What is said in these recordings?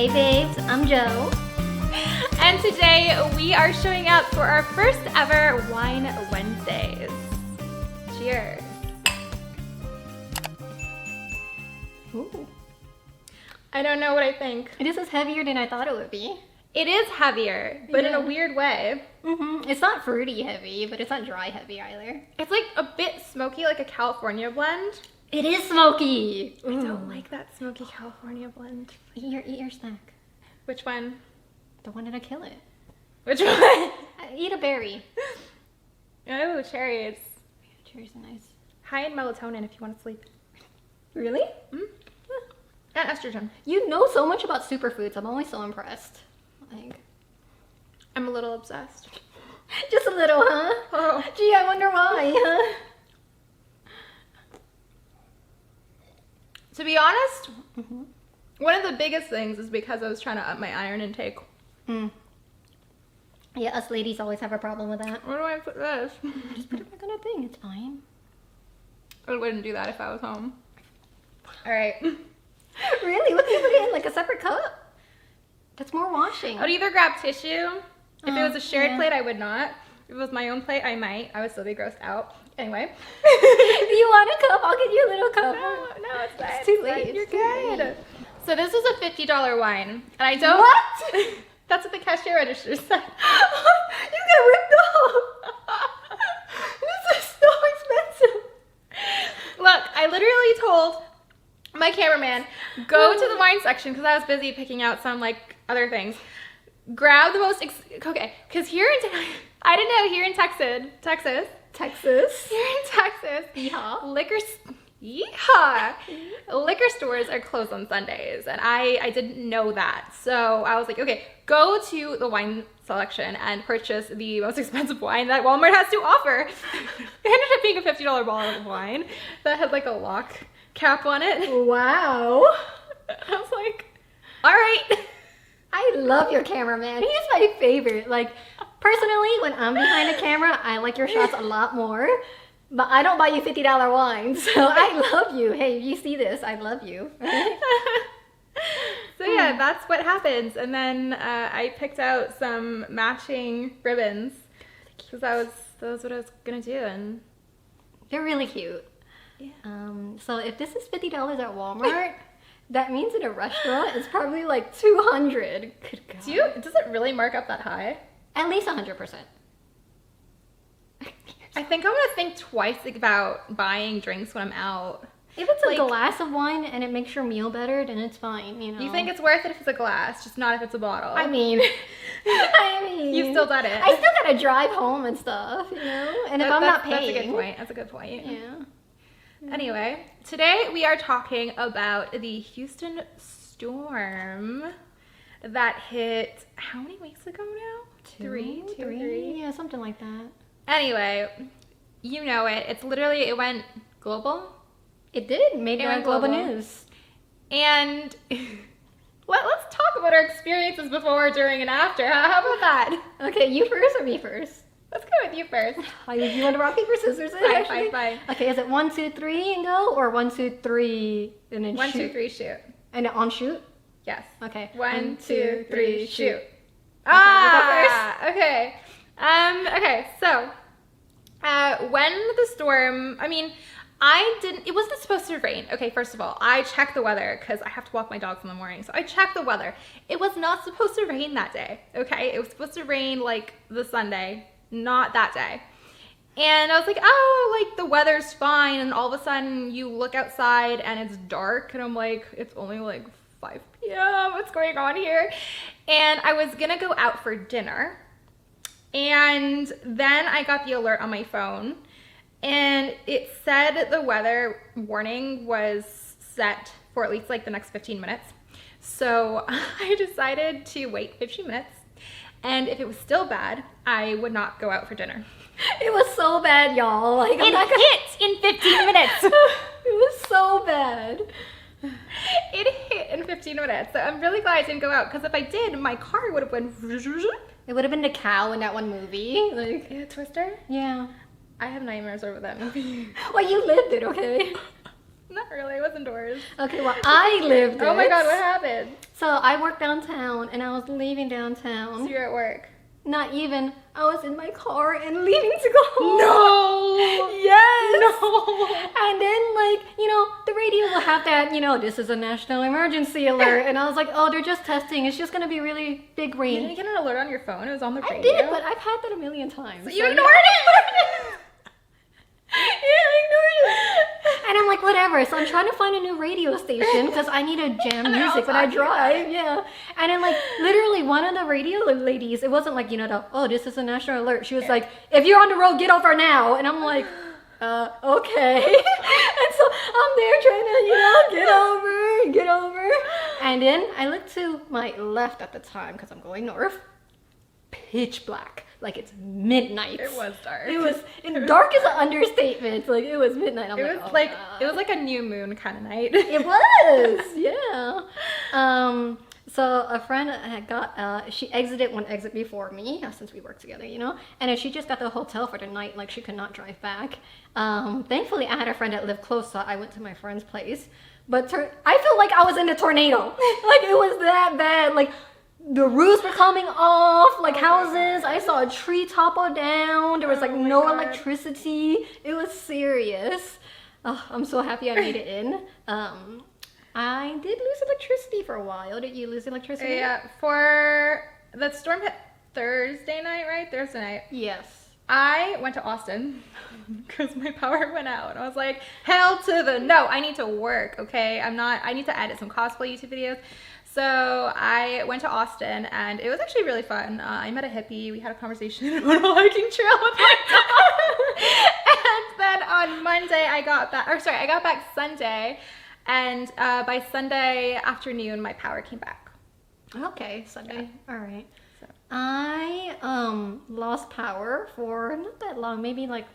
Hey babes, I'm Joe. And today we are showing up for our first ever Wine Wednesdays. Cheers. Ooh. I don't know what I think. This is heavier than I thought it would be. It is heavier, but in a Yeah. weird way. It's not fruity heavy, but it's not dry heavy either. It's like a bit smoky, like a California blend. It is smoky. I don't like that smoky California blend. Eat your snack. Which one? The one that'll kill it. Which one? Eat a berry. Oh, cherries. Cherries are nice. High in melatonin if you want to sleep. Really? Mm. And estrogen. You know so much about superfoods. I'm always so impressed. Like, I'm a little obsessed. just a little, huh? Oh. Gee, I wonder why, huh? To be honest, one of the biggest things is because I was trying to up my iron intake. Yeah, us ladies always have a problem with that. Where do I put this? Just put it back on a thing. It's fine. I wouldn't do that if I was home. All right. Really? What do you put it in? Like a separate cup? That's more washing. I would either grab tissue. If it was a shared yeah. plate, I would not. If it was my own plate, I might. I would still be grossed out. Anyway. If you want a cup, I'll get you a little cup. No, it's fine. It's too late. You're It's too good. late. So this is a $50 wine. And I don't... What? That's what the cashier register said. You got ripped off. This is so expensive. Look, I literally told my cameraman, go to the wine section because I was busy picking out some like other things. Grab the most, okay, because here in, I didn't know, here in Texas, here in Texas, Yeehaw. liquor stores are closed on Sundays, and I didn't know that. So I was like, okay, go to the wine selection and purchase the most expensive wine that Walmart has to offer. It ended up being a $50 bottle of wine that had like a lock cap on it. Wow. I was like, all right. I love your cameraman. He's my favorite. Like, personally, when I'm behind the camera, I like your shots a lot more. But I don't buy you $50 wine, so I love you. Hey, you see this, I love you. So yeah, that's what happens. And then I picked out some matching ribbons because that was what I was gonna do. And They're really cute. yeah. So if this is $50 at Walmart, that means in a restaurant it's probably like $200. Good God. Does it really mark up that high? At least 100%. I think I'm gonna think twice about buying drinks when I'm out. If it's Like- a glass of wine and it makes your meal better, then it's fine, you know. You think it's worth it if it's a glass, just not if it's a bottle? I mean, You've still done it. I still gotta drive home and stuff, you know. And if I'm not paying, That's a good point. That's a good point. Yeah. Anyway, today we are talking about the Houston storm that hit how many weeks ago now? Three. Yeah, something like that. Anyway, you know it. It's literally, it went global. It did. Made it It on went Global global. News. And let's talk about our experiences before, during, and after. How about that? Okay, you first or me first? Let's go with you first. You want to rock, paper, scissors? Fine. Okay, is it 1, 2, 3 and go, or 1, 2, 3 and then 1, shoot? 2, 3, shoot. And on shoot? Yes. Okay. 1, 2, 3, shoot. Okay, Okay, so when the storm, it wasn't supposed to rain. Okay, first of all, I checked the weather because I have to walk my dogs in the morning. So I checked the weather. It was not supposed to rain that day, okay? It was supposed to rain like the Sunday, not that day. And I was like, oh, like the weather's fine. And all of a sudden you look outside and it's dark. And I'm like, it's only like 5 p.m. What's going on here? And I was gonna go out for dinner. And then I got the alert on my phone. And it said the weather warning was set for at least like the next 15 minutes. So I decided to wait 15 minutes. And if it was still bad, I would not go out for dinner. It was so bad, y'all. Like, I'm not gonna... hit in 15 minutes. It was so bad. It hit in 15 minutes. So I'm really glad I didn't go out because if I did, my car would have went. It would have been the cow in that one movie. Like, Yeah, Twister. yeah. I have nightmares over that movie. Well, you lived it, okay? No, Not really. I was indoors. Okay, well, I lived Oh my it. god, what happened? So I worked downtown, and I was leaving So downtown. you're at work. Not even. I was in my car and leaving to go home. No. Yes. No. And then, like, the radio will have that, this is a national emergency alert. And I was like, oh, they're just testing. It's just going to be really big You rain. didn't get an alert on your phone? It was on the radio. I did, but I've had that a million times. So you ignored it. You ignored it. And I'm like, whatever. So I'm trying to find a new radio station because I need to jam And they're all music when I talking about drive. Yeah. And then, like, literally one of the radio ladies, it wasn't like, this is a national alert. She was like, if you're on the road, get over now. And I'm like, okay. And so I'm there trying to, get over. And then I look to my left at the time because I'm going north. Pitch black. Like it's midnight. It was dark. And dark is an understatement. Like it was midnight. I'm It like, was oh, it was like a new moon kind of night. it was, yeah. So a friend had got, she exited one exit before me, since we worked together, and then she just got the hotel for the night, like she could not drive back. Thankfully, I had a friend that lived close, so I went to my friend's place. But I felt like I was in a tornado. Like it was that bad. Like the roofs were coming off, like houses. I saw a tree topple down. There was like no God. electricity. It was serious. Oh, I'm so happy I made it in. I did lose electricity for a while. Did you lose electricity? Yeah, for the storm hit Thursday night, right? Thursday night. Yes. I went to Austin because my power went out. I was like, hell to the no, I need to work, okay? I need to edit some cosplay YouTube videos. So I went to Austin and it was actually really fun. I met a hippie, we had a conversation on a hiking trail with my dog. And then on Monday I got back Sunday, and by Sunday afternoon my power came back. Okay, Sunday. All right. So. I lost power for not that long, maybe like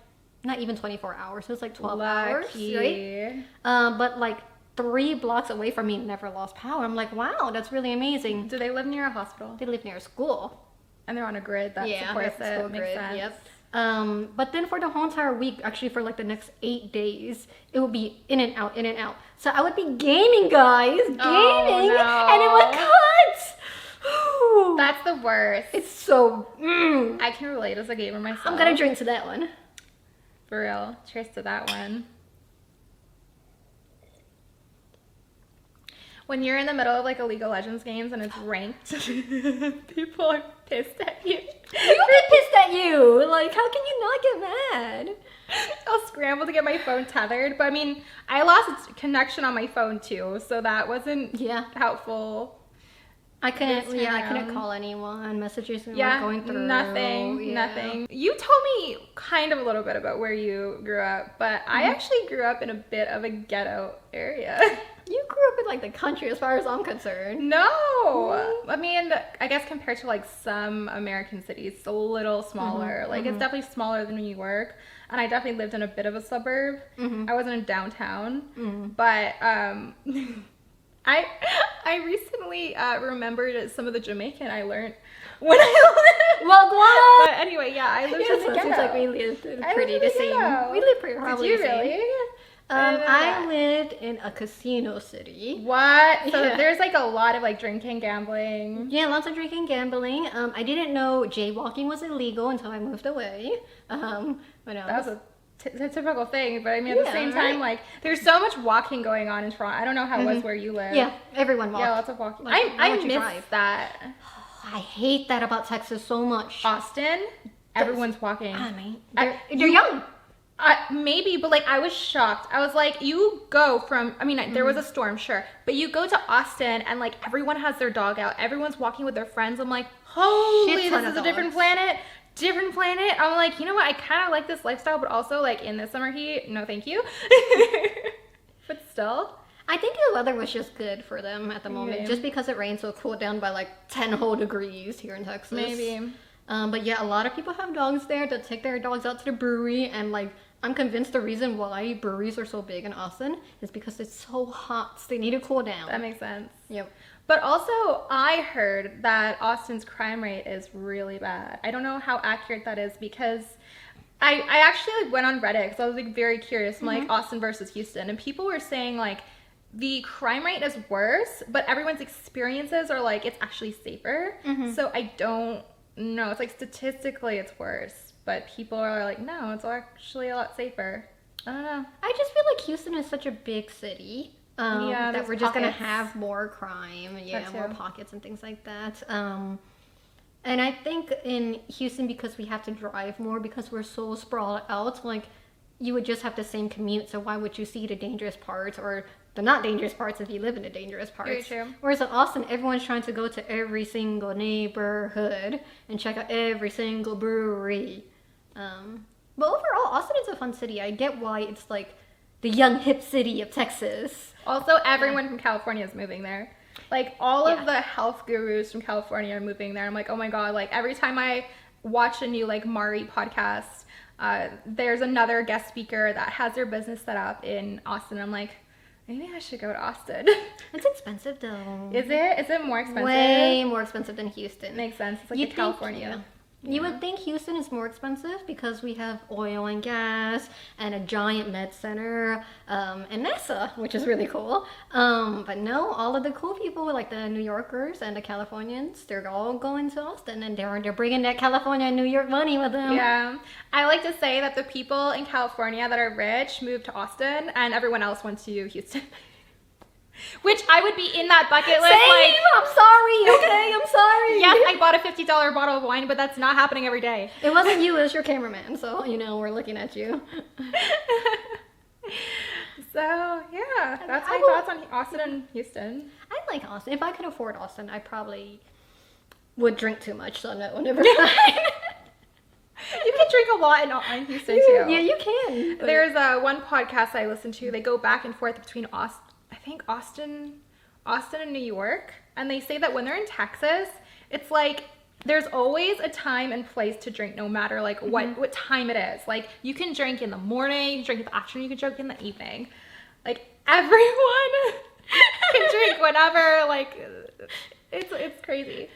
not even 24 hours. It was like 12 hours, right? But like 3 blocks away from me never lost power. I'm like, wow, that's really amazing. Do they live near a hospital? They live near a school. And they're on a grid that supports that's the it. school Makes grid, sense. Yep. But then for the whole entire week, actually for like the next 8 days, it would be in and out, in and out. So I would be gaming, guys, gaming, no. and it would cut. That's the worst. It's so. I can relate as a gamer myself. I'm gonna drink to that one. For real. Cheers to that one. When you're in the middle of like a League of Legends games and it's ranked, people are pissed at you. People get pissed at you. Like, how can you not get mad? I'll scramble to get my phone tethered, but I mean, I lost connection on my phone too, so that wasn't helpful. I couldn't. This Yeah, I time. couldn't call anyone. Messages weren't Yeah, going through. nothing, Yeah. nothing. You told me kind of a little bit about where you grew up, but I actually grew up in a bit of a ghetto area. You grew up in like the country, as far as I'm concerned. No, I mean, I guess compared to like some American cities, it's a little smaller. Like it's definitely smaller than New York, and I definitely lived in a bit of a suburb. I wasn't in downtown, but I recently remembered some of the Jamaican I learned when I lived. Well, what? But anyway, yeah, I lived Yes, in the it ghetto. seems like we lived I pretty lived in the same. ghetto. We lived pretty probably Did you the same. really? I lived in a casino city. What? So Yeah. there's like a lot of like drinking, gambling. Yeah, lots of drinking, gambling. I didn't know jaywalking was illegal until I moved away. When I That was a typical thing, but I mean at the Yeah, same time, like there's so much walking going on in Toronto. I don't know how it was where you live. yeah, everyone walked. Yeah, lots of walking. Like, I once you miss drive. that. I hate that about Texas so much. Austin, everyone's walking. I mean, I- they're young. Maybe, but like I was shocked. I was like, you go from, I mean, there was a storm, sure, but you go to Austin and like everyone has their dog out. Everyone's walking with their friends. I'm like, holy, Shit ton this of is a different dogs. planet. Different planet. I'm like, you know what? I kind of like this lifestyle, but also like in the summer heat, no, thank you. But still. I think the weather was just good for them at the moment. Maybe. Just because it rained, so it cooled down by like 10 whole degrees here in Texas. Maybe. But yeah, a lot of people have dogs there that take their dogs out to the brewery, and like I'm convinced the reason why breweries are so big in Austin is because it's so hot. So they need to cool down. That makes sense. Yep. But also, I heard that Austin's crime rate is really bad. I don't know how accurate that is because I actually like went on Reddit because I was like very curious. I'm like Austin versus Houston, and people were saying like the crime rate is worse, but everyone's experiences are like it's actually safer. So I don't know. It's like statistically it's worse, but people are like, no, it's actually a lot safer. I don't know. I just feel like Houston is such a big city. Yeah, that there's we're just gonna pockets. have more crime, That more too. pockets and things like that. And I think in Houston, because we have to drive more because we're so sprawled out, like you would just have the same commute. So why would you see the dangerous parts or the not dangerous parts if you live in the dangerous parts? Very true. Whereas in Austin, everyone's trying to go to every single neighborhood and check out every single brewery. But overall, Austin is a fun city. I get why it's like the young hip city of Texas. Also, everyone from California is moving there. Like all Yeah. of the health gurus from California are moving there. I'm like, oh my god! Like every time I watch a new like Mari podcast, there's another guest speaker that has their business set up in Austin. I'm like, maybe I should go to Austin. It's expensive though. Is it? Is it more expensive? Way more expensive than Houston. Makes sense. It's like You'd the think, California. yeah. You would think Houston is more expensive because we have oil and gas and a giant med center and NASA, which is really cool. But no, all of the cool people, like the New Yorkers and the Californians, they're all going to Austin and they're bringing that California and New York money with them. Yeah. I like to say that the people in California that are rich moved to Austin and everyone else went to Houston. Which I would be in that bucket list. Same! Like, I'm sorry, okay, I'm sorry. yes, I bought a $50 bottle of wine, but that's not happening every day. It wasn't you, it was your cameraman, so, we're looking at you. So, yeah, that's my I will- thoughts on Austin and Houston. I like Austin. If I could afford Austin, I probably would drink too much, so no, never mind. You can drink a lot in Houston, too. Yeah, you can. but- There's one podcast I listen to. They go back and forth between Austin and New York. And they say that when they're in Texas, it's like there's always a time and place to drink no matter like what time it is. Like you can drink in the morning, you can drink in the afternoon, you can drink in the evening. Like everyone can drink whenever. Like it's crazy.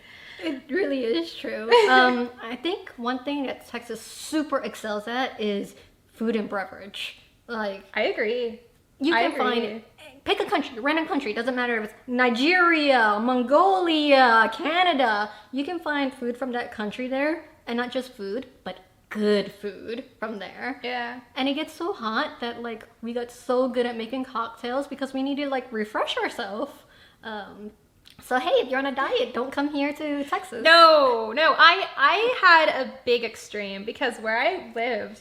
It really is true. I think one thing that Texas super excels at is food and beverage. Like I agree. you I can agree. find pick a country, random country, doesn't matter if it's Nigeria, Mongolia, Canada. You can find food from that country there, and not just food, but good food from there. Yeah. And it gets so hot that like we got so good at making cocktails because we need to like refresh ourselves. So hey, if you're on a diet, don't come here to Texas. No. I had a big extreme because where I lived,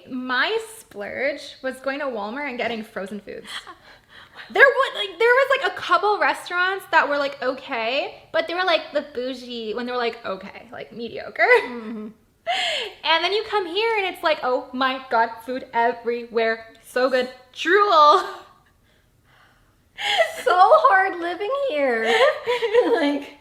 my splurge was going to Walmart and getting frozen foods. There was like a couple restaurants that were like okay, but they were like the bougie when they were like okay, like mediocre. And then you come here and it's like, oh my god, food everywhere, so good, drool. So hard living here. Like,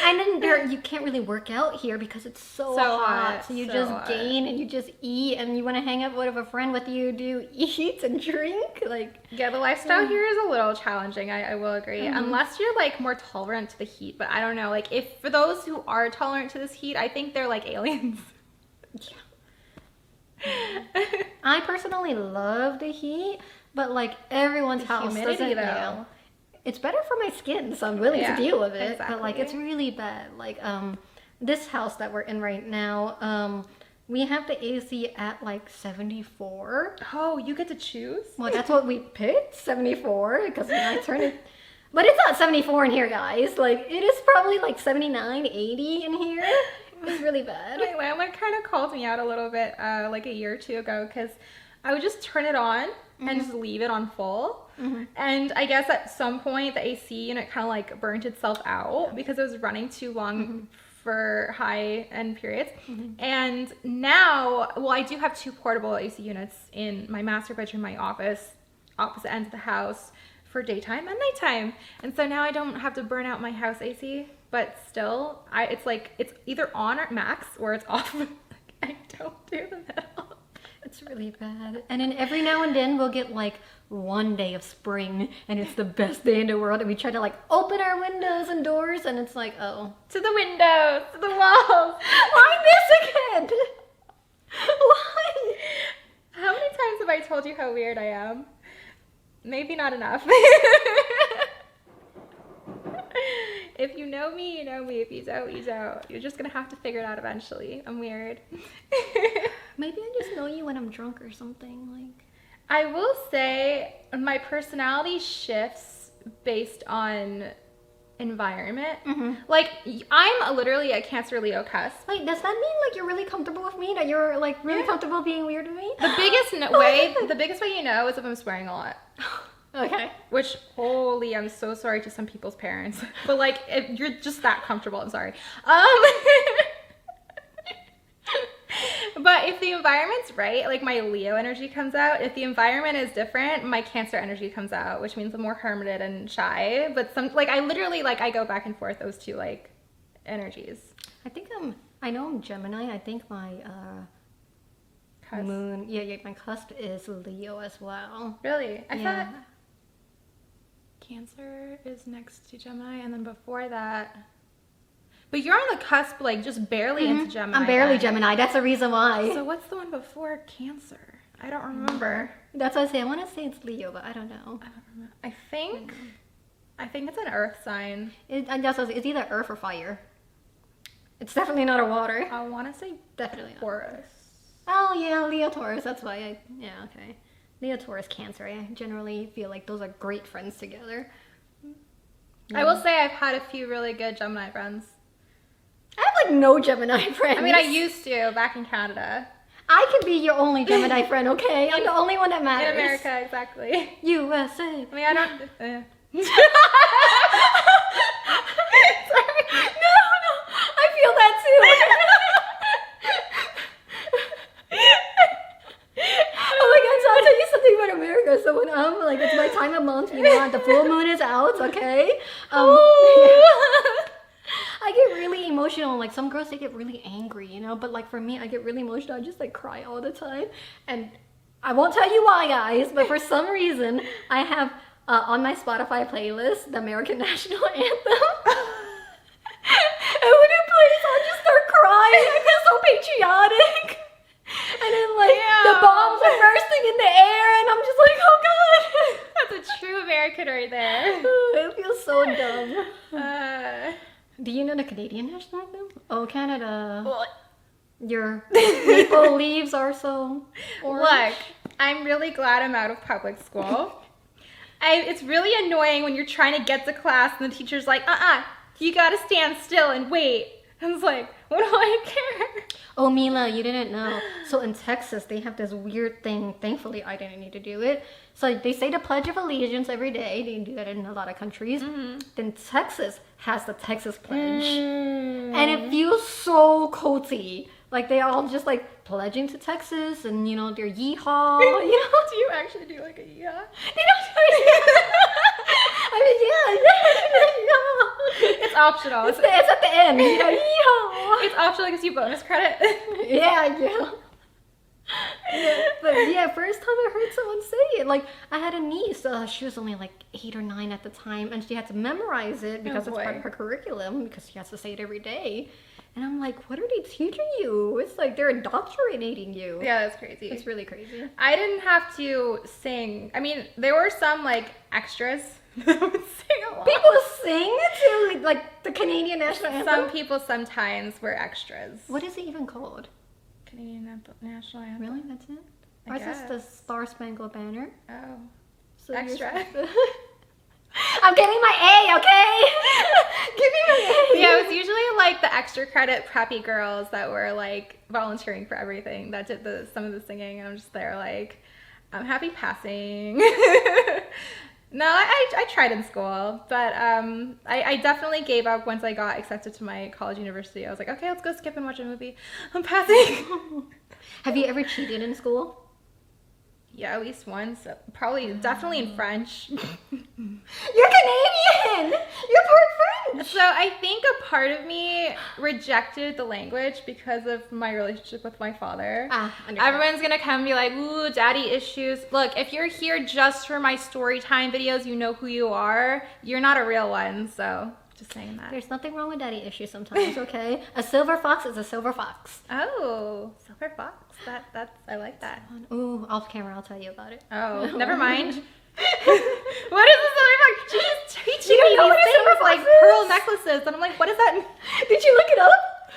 and then you can't really work out here because it's so hot. So you so just hot. gain and you just eat and you want to hang out with a friend with you, do eat and drink. Like, Yeah, the lifestyle here is a little challenging, I will agree. Unless you're like more tolerant to the heat, but I don't know. Like if for those who are tolerant to this heat, I think they're like aliens. I personally love the heat, but like everyone's house humidity, doesn't. though. Yeah. It's better for my skin, so I'm willing Yeah, to deal with it. But like, exactly. it's really bad. Like, this house that we're in right now, we have the AC at like 74. Oh, you get to choose? Well, that's what we picked, 74, because when I turn it. But it's not 74 in here, guys. Like, it is probably like 79, 80 in here. It's really bad. My landlord kind of called me out a little bit like a year or two ago because I would just turn it on and just leave it on full. And I guess at some point the AC unit kind of like burnt itself out because it was running too long for high end periods. And now, well, I do have two portable AC units in my master bedroom, my office, opposite ends of the house for daytime and nighttime. And so now I don't have to burn out my house AC, but still, it's like it's either on or max or it's off. I don't do the middle. It's really bad. And then every now and then we'll get like one day of spring and it's the best day in the world and we try to like open our windows and doors and it's like, oh. To the windows, to the walls. Why this again? Why? How many times have I told you how weird I am? Maybe not enough. If you know me, you know me. If you don't, you don't. You're just gonna have to figure it out eventually. I'm weird. Maybe I just know you when I'm drunk or something. Like, I will say my personality shifts based on environment. Like, I'm literally a Cancer Leo cusp. wait, does that mean like you're really comfortable with me? That you're like really comfortable being weird with me? The biggest way you know is if I'm swearing a lot. Okay. Which, holy, I'm so sorry to some people's parents. But like, if you're just that comfortable, I'm sorry. But if the environment's right, like my Leo energy comes out. If the environment is different, my Cancer energy comes out, which means I'm more hermited and shy. But I literally, like, I go back and forth those two, like, energies. I know I'm Gemini. I think my Cusp. moon, my cusp is Leo as well. Really? I Yeah. thought Cancer is next to Gemini, and then before that. But you're on the cusp, like, just barely into Gemini. I'm barely then. Gemini. That's the reason why. So what's the one before Cancer? I don't remember. That's what I say. I want to say it's Leo, but I don't know. I don't remember. I think it's an earth sign. It's either earth or fire. It's definitely not a water. I want to say Definitely not. Taurus. Oh yeah, Leo Taurus. That's why okay. Leo Taurus Cancer. I generally feel like those are great friends together. I will say I've had a few really good Gemini friends. I have like no Gemini friends. I mean, I used to back in Canada. I could be your only Gemini friend, okay? I'm the only one that matters. In America, exactly. USA. I mean, I don't. Sorry. No, I feel that too. Oh my god, so I'll tell you something about America. So when I'm like, it's my time of month, the full moon is out, okay? I get really emotional. Like some girls, they get really angry, but like for me, I get really emotional. I just like cry all the time. And I won't tell you why, guys, but for some reason, I have on my Spotify playlist the American National Anthem. And when it plays, I'll just start crying. I feel so patriotic. And then like the bombs are bursting in the air, and I'm just like, oh god. That's a true American right there. It feels so dumb. Do you know the Canadian national anthem? Oh, Canada. Your maple leaves are so orange. Look, I'm really glad I'm out of public school. It's really annoying when you're trying to get to class and the teacher's like, you gotta stand still and wait. I was like, what do I care? Oh, Mila, you didn't know. So in Texas, they have this weird thing. Thankfully, I didn't need to do it. So they say the Pledge of Allegiance every day. They do that in a lot of countries. Then Texas has the Texas Pledge. And it feels so culty. Like they all just like pledging to Texas and, their yeehaw. Do you actually do like a yeehaw? They don't do it. I mean, yeah. It's optional. It's at the end. Yeehaw. It's optional because you bonus credit. Yeah. But yeah, first time I heard someone say it, like I had a niece, she was only like 8 or 9 at the time, and she had to memorize it because it's part of her curriculum because she has to say it every day. And I'm like, what are they teaching you? It's like they're indoctrinating you. Yeah, that's crazy. It's really crazy. I didn't have to sing. I mean, there were some like extras that would sing along. People sing to like the Canadian national anthem? Some people sometimes were extras. What is it even called? Canadian national anthem. Really? That's it? I Or is this the guess. Star Spangled Banner? Oh. So you're Extra. supposed to- I'm getting my A, okay? Give me my A. Yeah, it was usually like the extra credit preppy girls that were like volunteering for everything that did some of the singing, and I'm just there like, I'm happy passing. No, I tried in school, but I definitely gave up once I got accepted to my college university. I was like, okay, let's go skip and watch a movie. I'm passing. Have you ever cheated in school? Yeah, at least once. Probably, definitely in French. You're Canadian! You're part French! So I think a part of me rejected the language because of my relationship with my father. Understand. Everyone's gonna come and be like, ooh, daddy issues. Look, if you're here just for my story time videos, you know who you are. You're not a real one, so Just saying that. There's nothing wrong with daddy issues sometimes, okay? A silver fox is a silver fox. Oh, silver fox. That's I like that. Ooh, off camera, I'll tell you about it. Oh, never mind. What is a silver fox? She's just teaching don't me know what a these silver things like fox is? pearl necklaces, and I'm like, what does that mean? Did you look it up?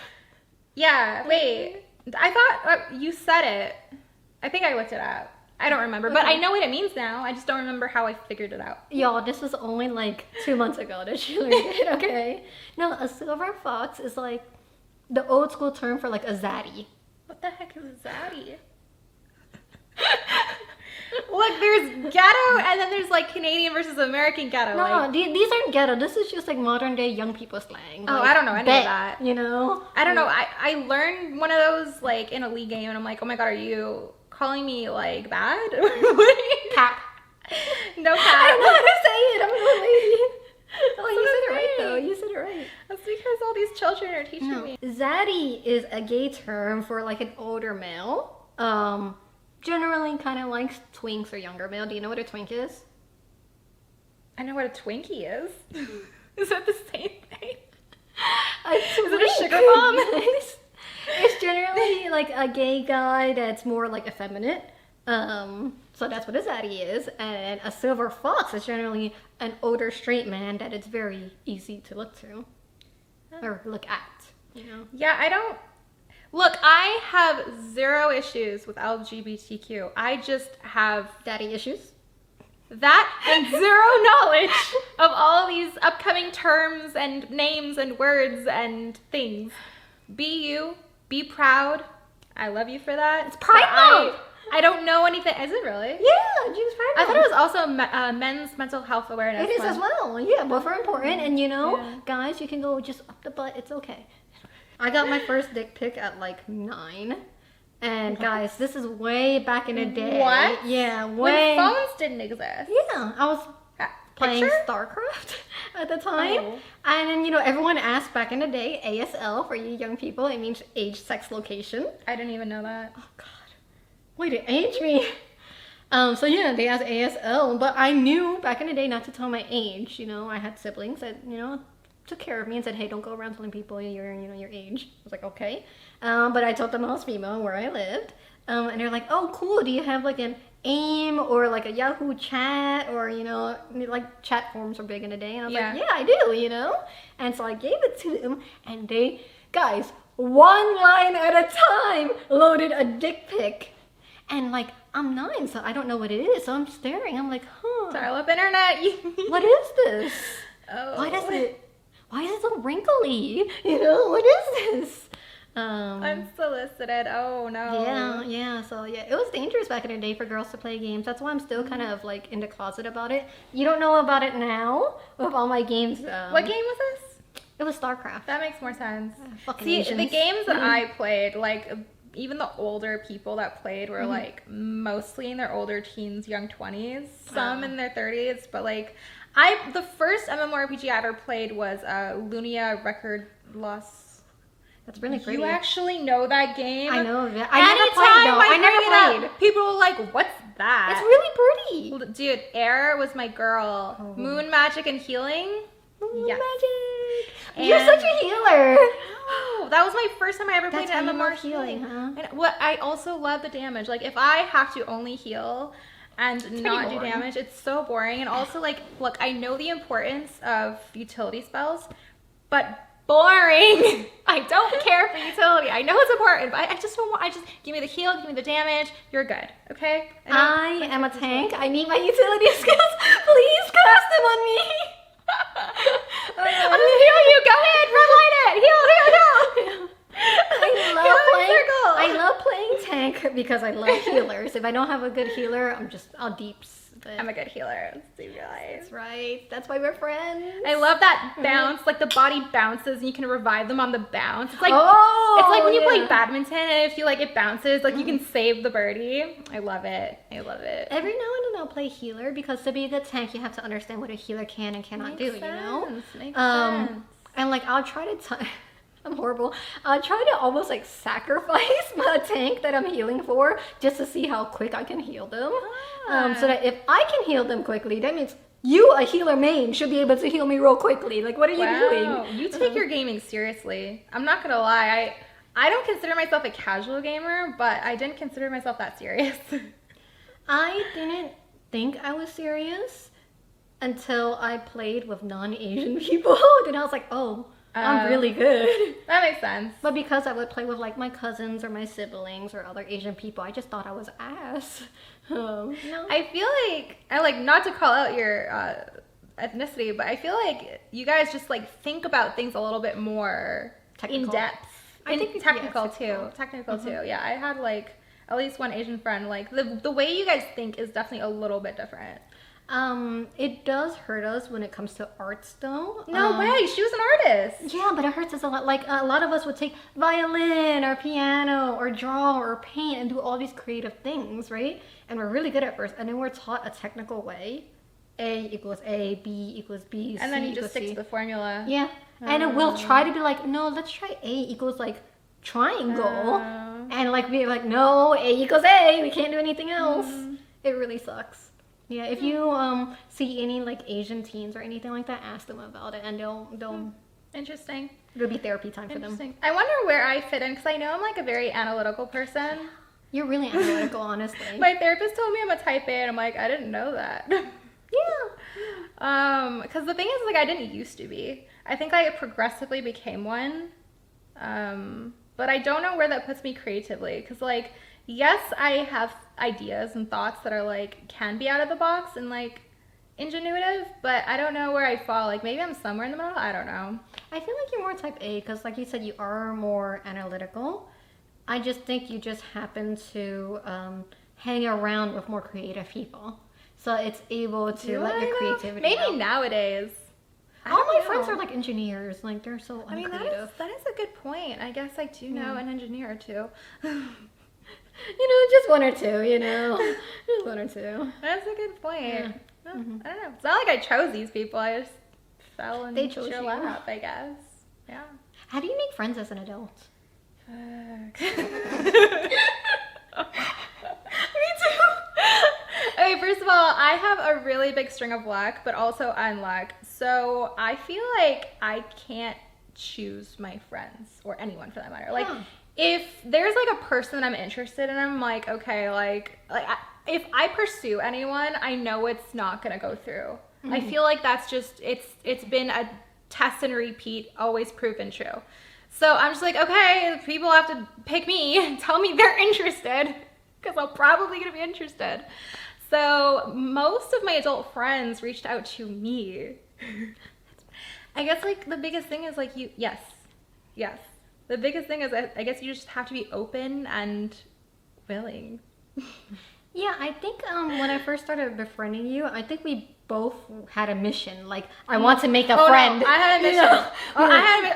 Yeah, wait. I thought you said it. I think I looked it up. I don't remember, but I know what it means now. I just don't remember how I figured it out. Y'all, this was only like 2 months ago that she learned it, okay? No, a silver fox is like the old school term for like a zaddy. What the heck is a zaddy? Look, there's ghetto, and then there's like Canadian versus American ghetto. No, like, these aren't ghetto. This is just like modern day young people slang. Oh, Like, I don't know any of bet, that. You know? I don't know. I learned one of those like in a League game, and I'm like, oh my god, are you calling me like that? What are you- Cap. No cap. I don't know how to say it. I'm a lady. Oh, you That's said it right okay. though. You said it right. That's because all these children are teaching No. me. Zaddy is a gay term for like an older male. Generally kind of likes twinks or younger male. Do you know what a twink is? I know what a Twinkie is. Is that the same thing? Is it a sugar bomb? It's generally like a gay guy that's more like effeminate. So that's what a zaddy is. And a silver fox is generally an older straight man that it's very easy to look to or look at. You know. Yeah, I don't. Look, I have zero issues with LGBTQ. I just have Daddy issues. that and zero knowledge of all these upcoming terms and names and words and things. Be you. Be proud. I love you for that. It's Pride But Month. I don't know anything. Is it really? Yeah, Jesus Pride I thought Month. it was also men's mental health awareness. It is month. as well. Yeah, both are important. And you know, Yeah. guys, you can go just up the butt. It's okay. I got my first dick pic at like 9. And guys, this is way back in the day. What? Yeah, When way. phones didn't exist. Yeah, I was playing Picture? StarCraft at the time. Oh. And then, you know, everyone asked back in the day, ASL for you young people, it means age, sex, location. I didn't even know that. Oh, God. Way to age me. So yeah, they asked ASL, but I knew back in the day not to tell my age. You know, I had siblings that, you know, took care of me and said, hey, don't go around telling people your age. I was like, okay. But I told them I was female and where I lived. And they're like, oh, cool. Do you have like an AIM or like a Yahoo chat or, you know, like chat forums were big in the day. And I was Yeah. like, yeah, I do, you know. And so I gave it to them and they, guys, one line at a time loaded a dick pic. And like, I'm 9, so I don't know what it is. So I'm staring. I'm like, huh. Dial-up internet. What is this? Oh. Why is it so wrinkly? You know, what is this? Unsolicited. Oh no. Yeah. So yeah, it was dangerous back in the day for girls to play games. That's why I'm still kind of like in the closet about it. You don't know about it now with all my games. What game was this? It was StarCraft. That makes more sense. Fucking See, Asians. the games that I played, like even the older people that played were like mostly in their older teens, young 20s, some in their 30s, but like the first MMORPG I ever played was Lunia Record Loss. That's really pretty. You actually know that game? I know that. I I never played. People are like, "What's that?" It's really pretty. Dude, Air was my girl. Oh. Moon Magic and Healing. Yes. Magic. You're such a healer. Oh, that was my first time I ever played That's an why you MMORPG. love healing, huh? And what I also love the damage. Like if I have to only heal and not do boring. damage, it's so boring. And also like, look, I know the importance of utility spells, but boring. I don't care for utility. I know it's important, but I just don't want. I just give me the heal, give me the damage. You're good, okay? I am a tank. I need my utility skills. Please cast them on me. I'm gonna heal you. Go ahead, redline it. Heal. I love playing tank because I love healers. If I don't have a good healer, I'll deeps. But I'm a good healer. Let's see, guys. that's right. That's why we're friends. I love that bounce. Like the body bounces and you can revive them on the bounce. It's like Oh, it's like when you play yeah. badminton and if you like it bounces, like you can save the birdie. I love it. I love it. Every now and then I'll play healer because to be a good tank, you have to understand what a healer can and cannot do. You know. Makes sense. And like I'll try to. I'm horrible. I'll try to almost like sacrifice my tank that I'm healing for just to see how quick I can heal them. So that if I can heal them quickly, that means You, a healer main, should be able to heal me real quickly. Like, what are you doing? You take your gaming seriously. I'm not gonna lie. I don't consider myself a casual gamer, but I didn't consider myself that serious. I didn't think I was serious until I played with non-Asian people. Then I was like, oh, I'm really good. That makes sense. But because I would play with like my cousins or my siblings or other Asian people, I just thought I was ass. No. I feel like, I like, not to call out your ethnicity, but I feel like you guys just like think about things a little bit more Technical. in depth. I think technical technical. too. Technical too. Yeah, I had like at least one Asian friend. Like the way you guys think is definitely a little bit different. It does hurt us when it comes to arts though. No way, she was an artist. Yeah, but it hurts us a lot. Like a lot of us would take violin or piano or draw or paint and do all these creative things, right? And we're really good at first, and then we're taught a technical way. A equals A, B equals B, And then C you just equals stick C. to the formula. Yeah, and it will try to be like, no, let's try A equals like triangle, and like be like, no, A equals A. We can't do anything else. It really sucks. Yeah, if you see any like Asian teens or anything like that, ask them about it, and they'll Interesting. it'll be therapy time for them. Interesting. I wonder where I fit in because I know I'm like a very analytical person. You're really analytical, honestly. My therapist told me I'm a type A, and I'm like, I didn't know that. Yeah. Because the thing is, like, I didn't used to be. I think I progressively became one. But I don't know where that puts me creatively. Because, like, yes, I have ideas and thoughts that are, like, can be out of the box and, like, ingenuitive, but I don't know where I fall. Like, maybe I'm somewhere in the middle. I don't know. I feel like you're more type A because, like you said, you are more analytical. I just think you just happen to hang around with more creative people. So it's able to Do let I your know? creativity Maybe out. nowadays. I All don't my know. friends are like engineers. Like they're so I mean, uncreative. that is a good point. I guess I do know an engineer or two. Just one or two, just one or two. That's a good point. Yeah. No, I don't know. It's not like I chose these people. I just fell into They chose your you. lap, I guess. Yeah. How do you make friends as an adult? Me too. Okay, first of all, I have a really big string of luck, but also unluck. So I feel like I can't choose my friends or anyone for that matter. Like, if there's like a person that I'm interested in, I'm like, okay, if I pursue anyone, I know it's not gonna go through. I feel like that's just it's been a test and repeat, always proven true. So I'm just like, okay, people have to pick me and tell me they're interested because I'm probably gonna be interested. So most of my adult friends reached out to me. I guess like the biggest thing is like yes. The biggest thing is I guess you just have to be open and willing. Yeah, I think when I first started befriending you, I think we both had a mission. Like, I want to make a friend. No, I had a mission. Yeah.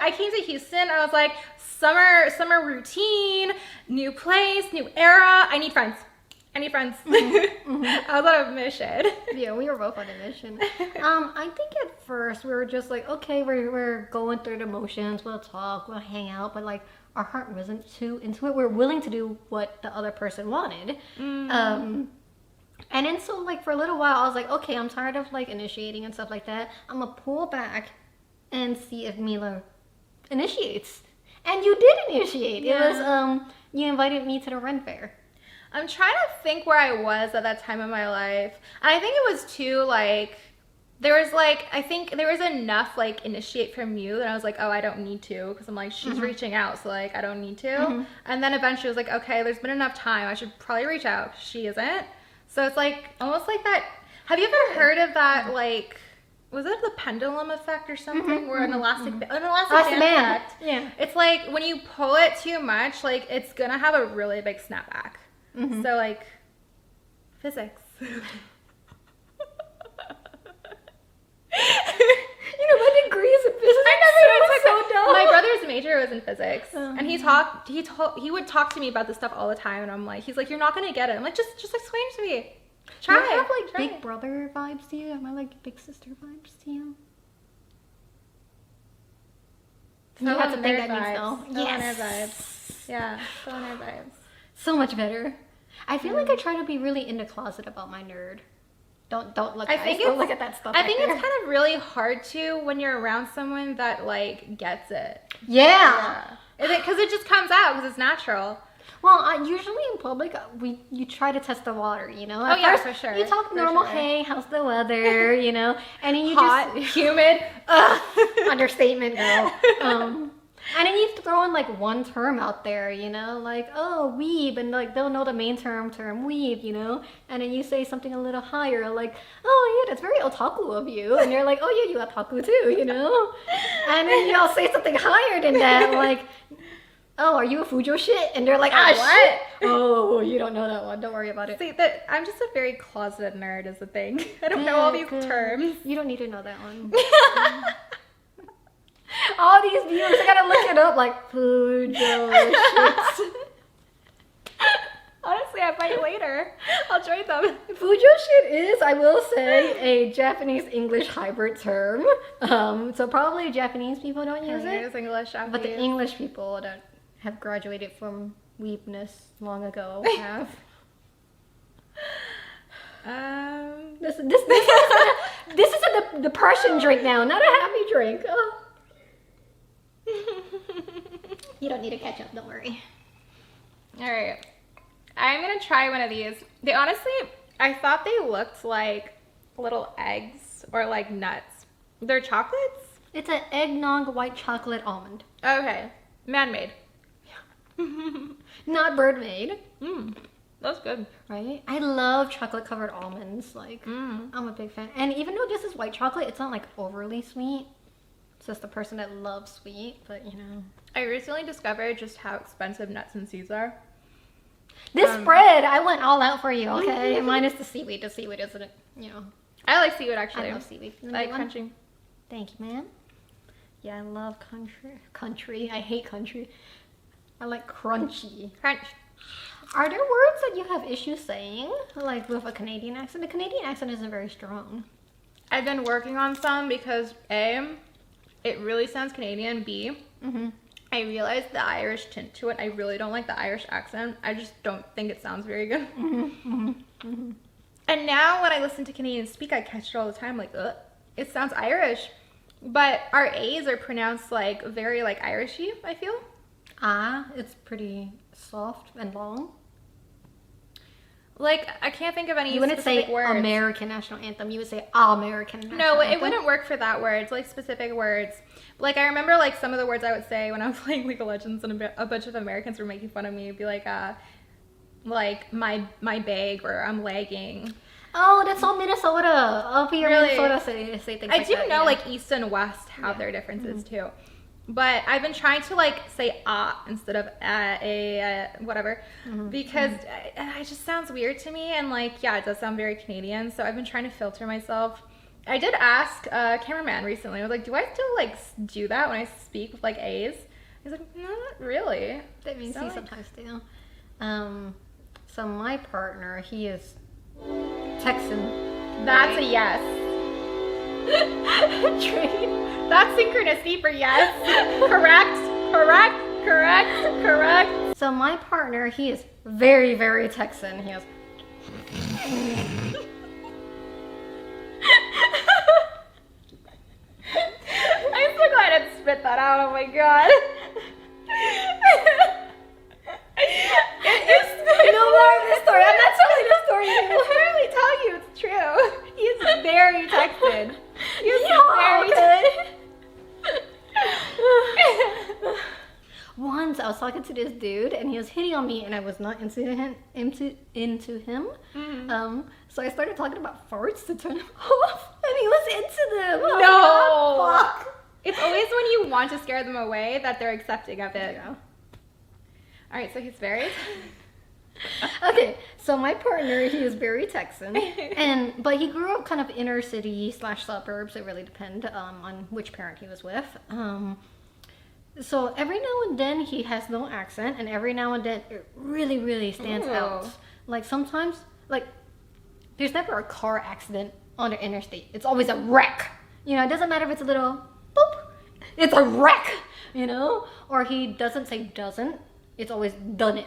I came to Houston. I was like, summer routine, new place, new era. I need friends. I was on a mission. Yeah, we were both on a mission. I think at first we were just like, okay, we're going through the motions. We'll talk, we'll hang out, but like our heart wasn't too into it. We're willing to do what the other person wanted. And then so like for a little while, I was like, okay, I'm tired of like initiating and stuff like that. I'm gonna pull back and see if Mila initiates. And you did initiate. Yeah. It was you invited me to the Ren Fair. I'm trying to think where I was at that time in my life. And I think it was too, like, I think there was enough, like, initiate from you that I was like, oh, I don't need to. Because I'm like, she's reaching out, so, like, I don't need to. And then eventually I was like, okay, there's been enough time. I should probably reach out. She isn't. So it's, like, almost like that. Have you ever heard of that, like, was it the pendulum effect or something? Where an elastic band effect. Yeah. It's like, when you pull it too much, like, it's going to have a really big snapback. So, like, physics. My degree is in physics. I never even took so dumb. My brother's major was in physics, and he would talk to me about this stuff all the time, and I'm like, he's like, you're not gonna get it. I'm like, just explain it to me. Try. Do I have like try. big brother vibes to you? Am I like big sister vibes to you? You have to think that means no. Yes. Vibes. Yeah, Sonar vibes. So much better. I feel like I try to be really in the closet about my nerd. Don't look. I Guys. think Don't it's- look at that stuff. I right think there. it's kind of really hard to when you're around someone that like gets it. Yeah. Because it just comes out because it's natural. Well, usually in public, you try to test the water, you know. At Oh, yeah, first, for sure, You talk for normal, sure. hey, how's the weather, you know, and then you Hot, just humid. understatement, girl. And then you throw in like one term out there, you know, like oh weeb, and like they'll know the main term weeb, you know, and then you say something a little higher, like oh yeah, that's very otaku of you, and you're like oh yeah, you otaku too, you know, and then y'all say something higher than that, like. Oh, are you a Fujo shit? And they're like, ah, What? shit. Oh, you don't know that one. Don't worry about it. See, that I'm just a very closeted nerd is the thing. I don't know all these Good. terms. You don't need to know that one. All these viewers, I gotta look it up like Fujo shit. Honestly, I might later. I'll join them. Fujo shit is, I will say, a Japanese English hybrid term. So probably Japanese people don't use it, Use English, but the Japanese. English people that have graduated from weebness long ago have. This is a depression drink now, not a happy drink. Oh. You don't need to catch up, don't worry. All right. I'm going to try one of these. They honestly, I thought they looked like little eggs or like nuts. They're chocolates? It's an eggnog white chocolate almond. Okay. Man-made. Not bird made, That's good. right? I love chocolate covered almonds. Like, Mm. I'm a big fan. And even though this is white chocolate, it's not like overly sweet. It's just the person that loves sweet, but you know. I recently discovered just how expensive nuts and seeds are. This spread, I went all out for you, okay? Minus the seaweed. The seaweed isn't, you know. I like seaweed actually. I love seaweed. I like One? crunchy. Thank you, ma'am. Yeah, I love country. I hate country. I like crunchy. Crunch. Are there words that you have issues saying? Like with a Canadian accent? The Canadian accent isn't very strong. I've been working on some because A, it really sounds Canadian. B, Mm-hmm. I realized the Irish tint to it. I really don't like the Irish accent. I just don't think it sounds very good. And now when I listen to Canadians speak, I catch it all the time. Like, ugh, it sounds Irish. But our A's are pronounced like very like Irishy, I feel. Ah, it's pretty soft and long. Like, I can't think of any You wouldn't specific say words. American national anthem. You would say American national No, anthem. it wouldn't work for that word. It's like specific words. Like I remember like some of the words I would say when I was playing League of Legends and a bunch of Americans were making fun of me. It'd be like my bag or I'm lagging. Oh, that's all Minnesota. Up here in Really? Minnesota say things I like do that. know yeah. like East and West have their differences too. But I've been trying to like say instead of whatever because it just sounds weird to me and like yeah it does sound very Canadian, so I've been trying to filter myself. I did ask a cameraman recently. I was like, do I still like do that when I speak with like A's? He's like, no, not really. That means So, he like- sometimes do. So my partner, he is Texan. That's a yes. Train. That's synchronicity for yes. Correct. So my partner, he is very, very Texan. He has. I'm so glad I didn't spit that out. Oh my god. No more of this story. I'm not telling this story I'm anymore. literally telling you it's true. He's very Texan. He's Yeah, very okay. Once I was talking to this dude and he was hitting on me and I was not into him. So I started talking about farts to turn him off and he was into them. No. Oh, fuck. It's always when you want to scare them away that they're accepting of it. Yeah. All right, so he's very. Okay, so my partner, he is very Texan, but he grew up kind of inner city / suburbs. It really depends on which parent he was with. So every now and then he has no accent, and every now and then it really, really stands Ooh. out. Like sometimes, like there's never a car accident on the interstate. It's always a wreck. You know, it doesn't matter if it's a little boop. It's a wreck. You know, or he doesn't say doesn't. It's always done it.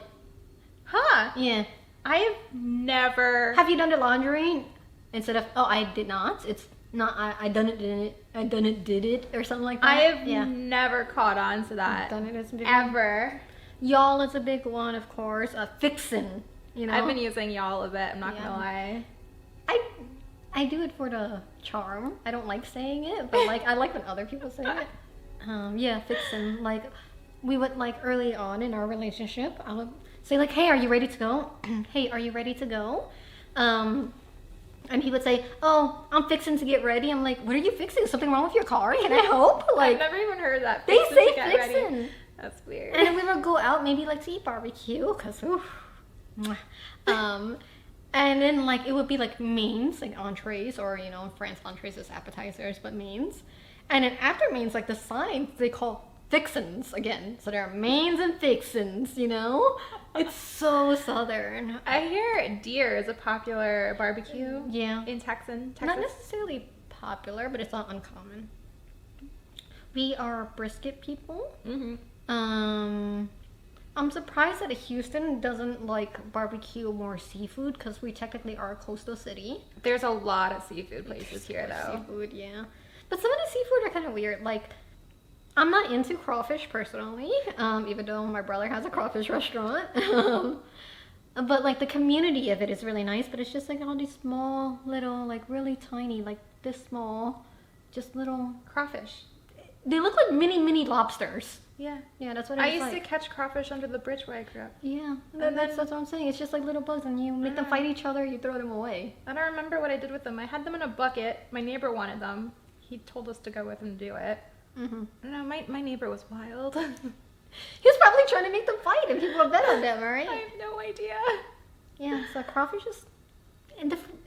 Huh. Yeah. I have never. Have you done the laundry? instead of I did not. It's not I done it, did it, I done it, did it, or something like that. I have never caught on to that. Done it is a big Ever. Y'all is a big one, of course. Fixin', you know. I've been using y'all a bit, I'm not gonna lie. I do it for the charm. I don't like saying it, but like I like when other people say it. Yeah, fixin'. Like we would like early on in our relationship, I would say like, "Hey, are you ready to go? Hey, are you ready to go?" And he would say, "Oh, I'm fixing to get ready." I'm like, "What are you fixing? Is something wrong with your car? Can I help?" Like I've never even heard that. they Fixin' say to get ready. fixin'. That's weird. And then we would go out maybe like to eat barbecue, cause and then like it would be like mains, like entrees, or you know in France entrees is appetizers, but mains. And then after mains, like the signs they call fixins again. So there are mains and fixins, you know? It's so southern. I hear deer is a popular barbecue Yeah. in Texas. Not necessarily popular, but it's not uncommon. We are brisket people. Mm-hmm. I'm surprised that Houston doesn't like barbecue more seafood because we technically are a coastal city. There's a lot of seafood places here, though. Seafood, yeah. But some of the seafood are kind of weird. Like, I'm not into crawfish personally, even though my brother has a crawfish restaurant. But like the community of it is really nice, but it's just like all these small, little, like really tiny, like this small, just little Crawfish. They look like mini lobsters. Yeah. Yeah, that's what I it's used like. to catch crawfish under the bridge where I grew up. Yeah, And that's what I'm saying. It's just like little bugs, and you make them fight each other, you throw them away. I don't remember what I did with them. I had them in a bucket. My neighbor wanted them. He told us to go with him to do it. Mm-hmm. I don't know. My neighbor was wild. He was probably trying to make them fight, and people would bet on them, right? I have no idea. Yeah, so crawfish is,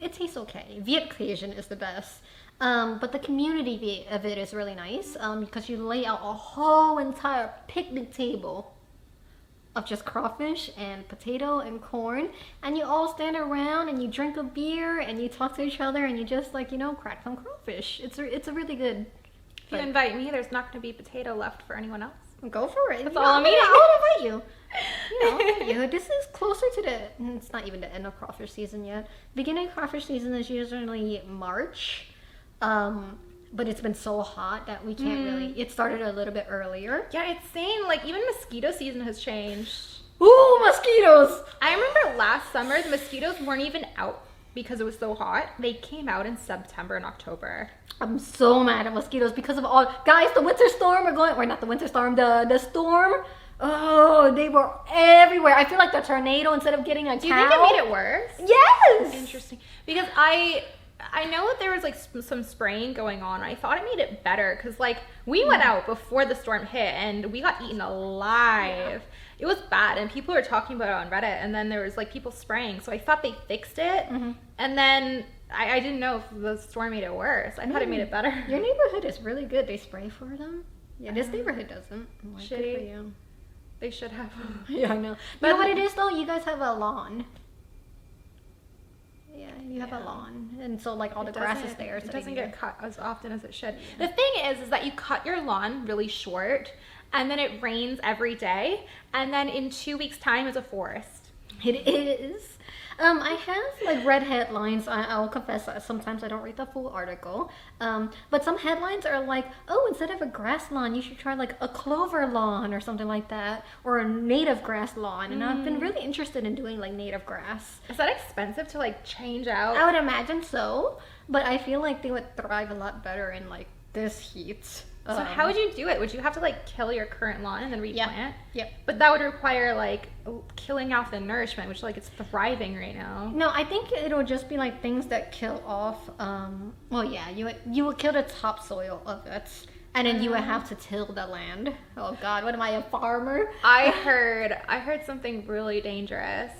it tastes okay. Viet Cajun is the best. But the community of it is really nice because you lay out a whole entire picnic table of just crawfish and potato and corn, and you all stand around and you drink a beer and you talk to each other and you just like, you know, crack some crawfish. It's a really good. If you invite me, there's not going to be potato left for anyone else. Go for it. That's You all know, I'm eating. I'll invite you. You know, this is closer to it's not even the end of crawfish season yet. Beginning of crawfish season is usually March. But it's been so hot that we can't really, it started a little bit earlier. Yeah, it's saying like even mosquito season has changed. Ooh, mosquitoes! I remember last summer the mosquitoes weren't even out because it was so hot. They came out in September and October. I'm so mad at mosquitoes because of all, guys, the winter storm or not the winter storm, the storm. Oh, they were everywhere. I feel like the tornado instead of getting a Do you think it made it worse? Yes! Interesting. Because I know that there was like some spraying going on. I thought it made it better because like we went out before the storm hit and we got eaten alive. It was bad and people were talking about it on Reddit and then there was like people spraying. So I thought they fixed it and then I didn't know if the storm made it worse. I thought it made it better. Your neighborhood is really good. They spray for them. Yeah, this neighborhood doesn't. I'm like, good for Shitty. you. They should have. Yeah, I know. You know what it is though? You guys have a lawn. Yeah, you have a lawn, and so like all the grass is there. So It they doesn't need get cut as often as it should. The thing is that you cut your lawn really short, and then it rains every day, and then in 2 weeks' time it's a forest. It is. I have like read headlines. I'll confess that sometimes I don't read the full article. But some headlines are like, oh, instead of a grass lawn, you should try like a clover lawn or something like that, or a native grass lawn. And I've been really interested in doing like native grass. Is that expensive to like change out? I would imagine so, but I feel like they would thrive a lot better in like this heat. So how would you do it? Would you have to like kill your current lawn and then replant? Yep. But that would require like killing off the nourishment, which like it's thriving right now. No, I think it'll just be like things that kill off. Well, yeah, you would kill the topsoil of it, and then you would have to till the land. Oh God, what am I, a farmer? I heard something really dangerous.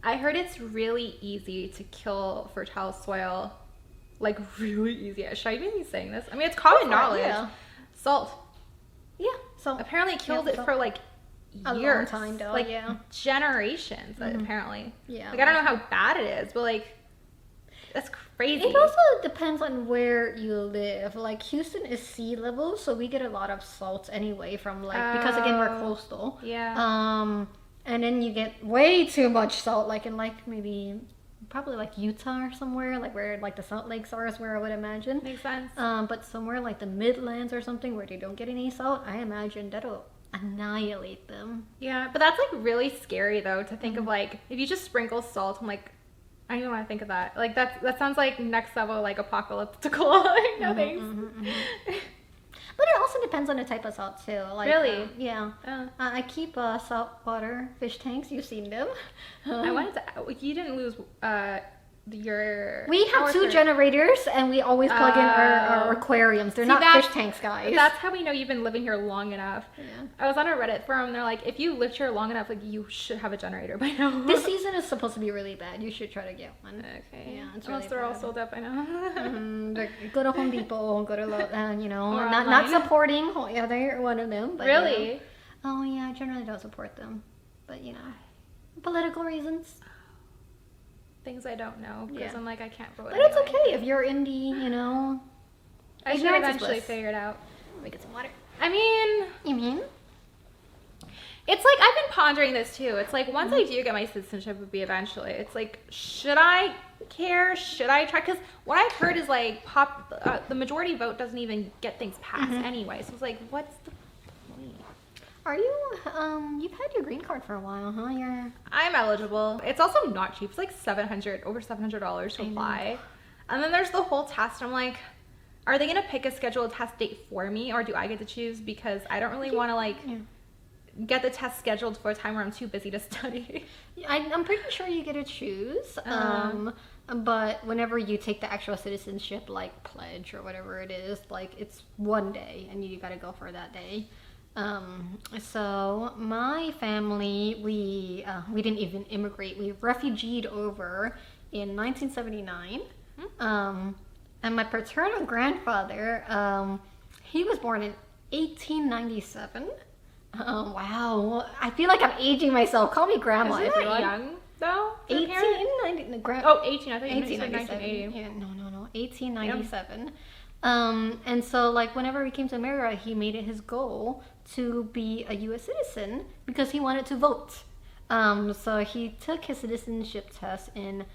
I heard it's really easy to kill fertile soil. Like really easy. Should I even be saying this? I mean, it's common knowledge. Yeah. Salt. Yeah. So Apparently it killed it salt. for like A long years. time, though, like yeah. generations, apparently. Yeah. Like I don't know how bad it is, but like that's crazy. It also depends on where you live. Like Houston is sea level, so we get a lot of salt anyway from like because again we're coastal. Yeah. And then you get way too much salt, like in like maybe probably like Utah or somewhere, like where like the Salt Lakes are is where I would imagine. Makes sense. But somewhere like the Midlands or something where they don't get any salt, I imagine that'll annihilate them. Yeah, but that's like really scary though to think of like if you just sprinkle salt. I'm like, I don't even want to think of that. Like that sounds like next level like apocalyptical. Like, no thanks. But it also depends on the type of salt too. Like, Really? Yeah. Oh. I keep saltwater fish tanks. You've seen them. I wanted to. You didn't lose your. We have power 2 for- generators, and we always plug in our Oh. aquariums. They're See, not that's- fish tanks, guys. That's how we know you've been living here long enough. Yeah. I was on a Reddit forum. And they're like, if you lived here long enough, like you should have a generator by now. This season is supposed to be really bad. You should try to get one. Okay. Yeah, it's Unless really they're all bad. sold out by now. Go to Home Depot. Go to you know, Or not online. supporting either one of them. But, you know. Really? Oh yeah, I generally don't support them, but you know, political reasons. Things I don't know because Yeah. I'm like I can't vote. But it's anyway. okay if you're indie, you know. I should Ignorance is eventually bliss. figure it out. Let me get some water. I mean, You mean? it's like I've been pondering this too. It's like once I do get my citizenship, would be eventually. It's like, should I care? Should I try? Because what I've heard is like the majority vote doesn't even get things passed anyway. So it's like, what's the point? Are you? You've had your green card for a while, huh? You're. I'm eligible. It's also not cheap. It's like over $700 to I know. apply. And then there's the whole test. I'm like, are they gonna pick a scheduled test date for me, or do I get to choose? Because I don't really want to like Yeah. get the test scheduled for a time where I'm too busy to study. I'm pretty sure you get to choose. But whenever you take the actual citizenship, like pledge or whatever it is, like it's one day, and you gotta go for that day. So my family, we didn't even immigrate. We refugeed over in 1979. And my paternal grandfather, he was born in 1897. Oh wow! I feel like I'm aging myself. Call me grandma. Isn't if that you want. young though? for a parent? 1890. Oh, 18. I thought you said 1897. 1980. Yeah, no. 1897. And so like whenever we came to America, he made it his goal to be a U.S. citizen because he wanted to vote. So he took his citizenship test in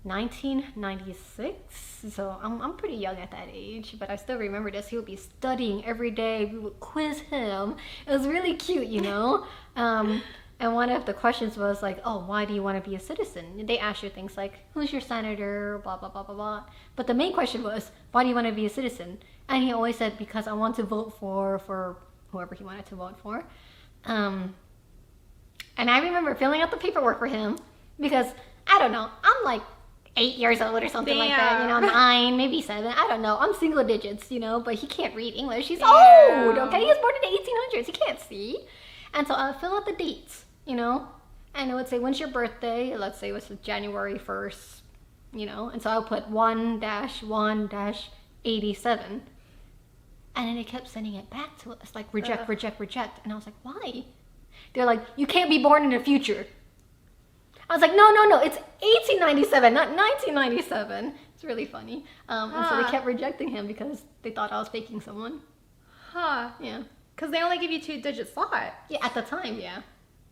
1996. So I'm pretty young at that age, but I still remember this. He would be studying every day. We would quiz him. It was really cute, you know. And one of the questions was like, oh, why do you want to be a citizen? They ask you things like, who's your senator, blah, blah, blah, blah, blah. But the main question was, why do you want to be a citizen? And he always said, because I want to vote for whoever he wanted to vote for. And I remember filling out the paperwork for him because, I don't know, I'm like 8 years old or something like that, you know, Damn. 9, maybe 7, I don't know. I'm single digits, you know, but he can't read English. He's Damn. old, okay? He was born in the 1800s. He can't see. And so I would fill out the dates, you know, and it would say, when's your birthday? Let's say it was January 1st, you know, and so I would put 1-1-87. And then they kept sending it back to us, like reject, Ugh. reject, reject. And I was like, why? They're like, you can't be born in the future. I was like, no, it's 1897, not 1997. It's really funny. And so they Huh. kept rejecting him because they thought I was faking someone. Huh. Yeah. Because they only give you 2-digit slot. Yeah, at the time, yeah.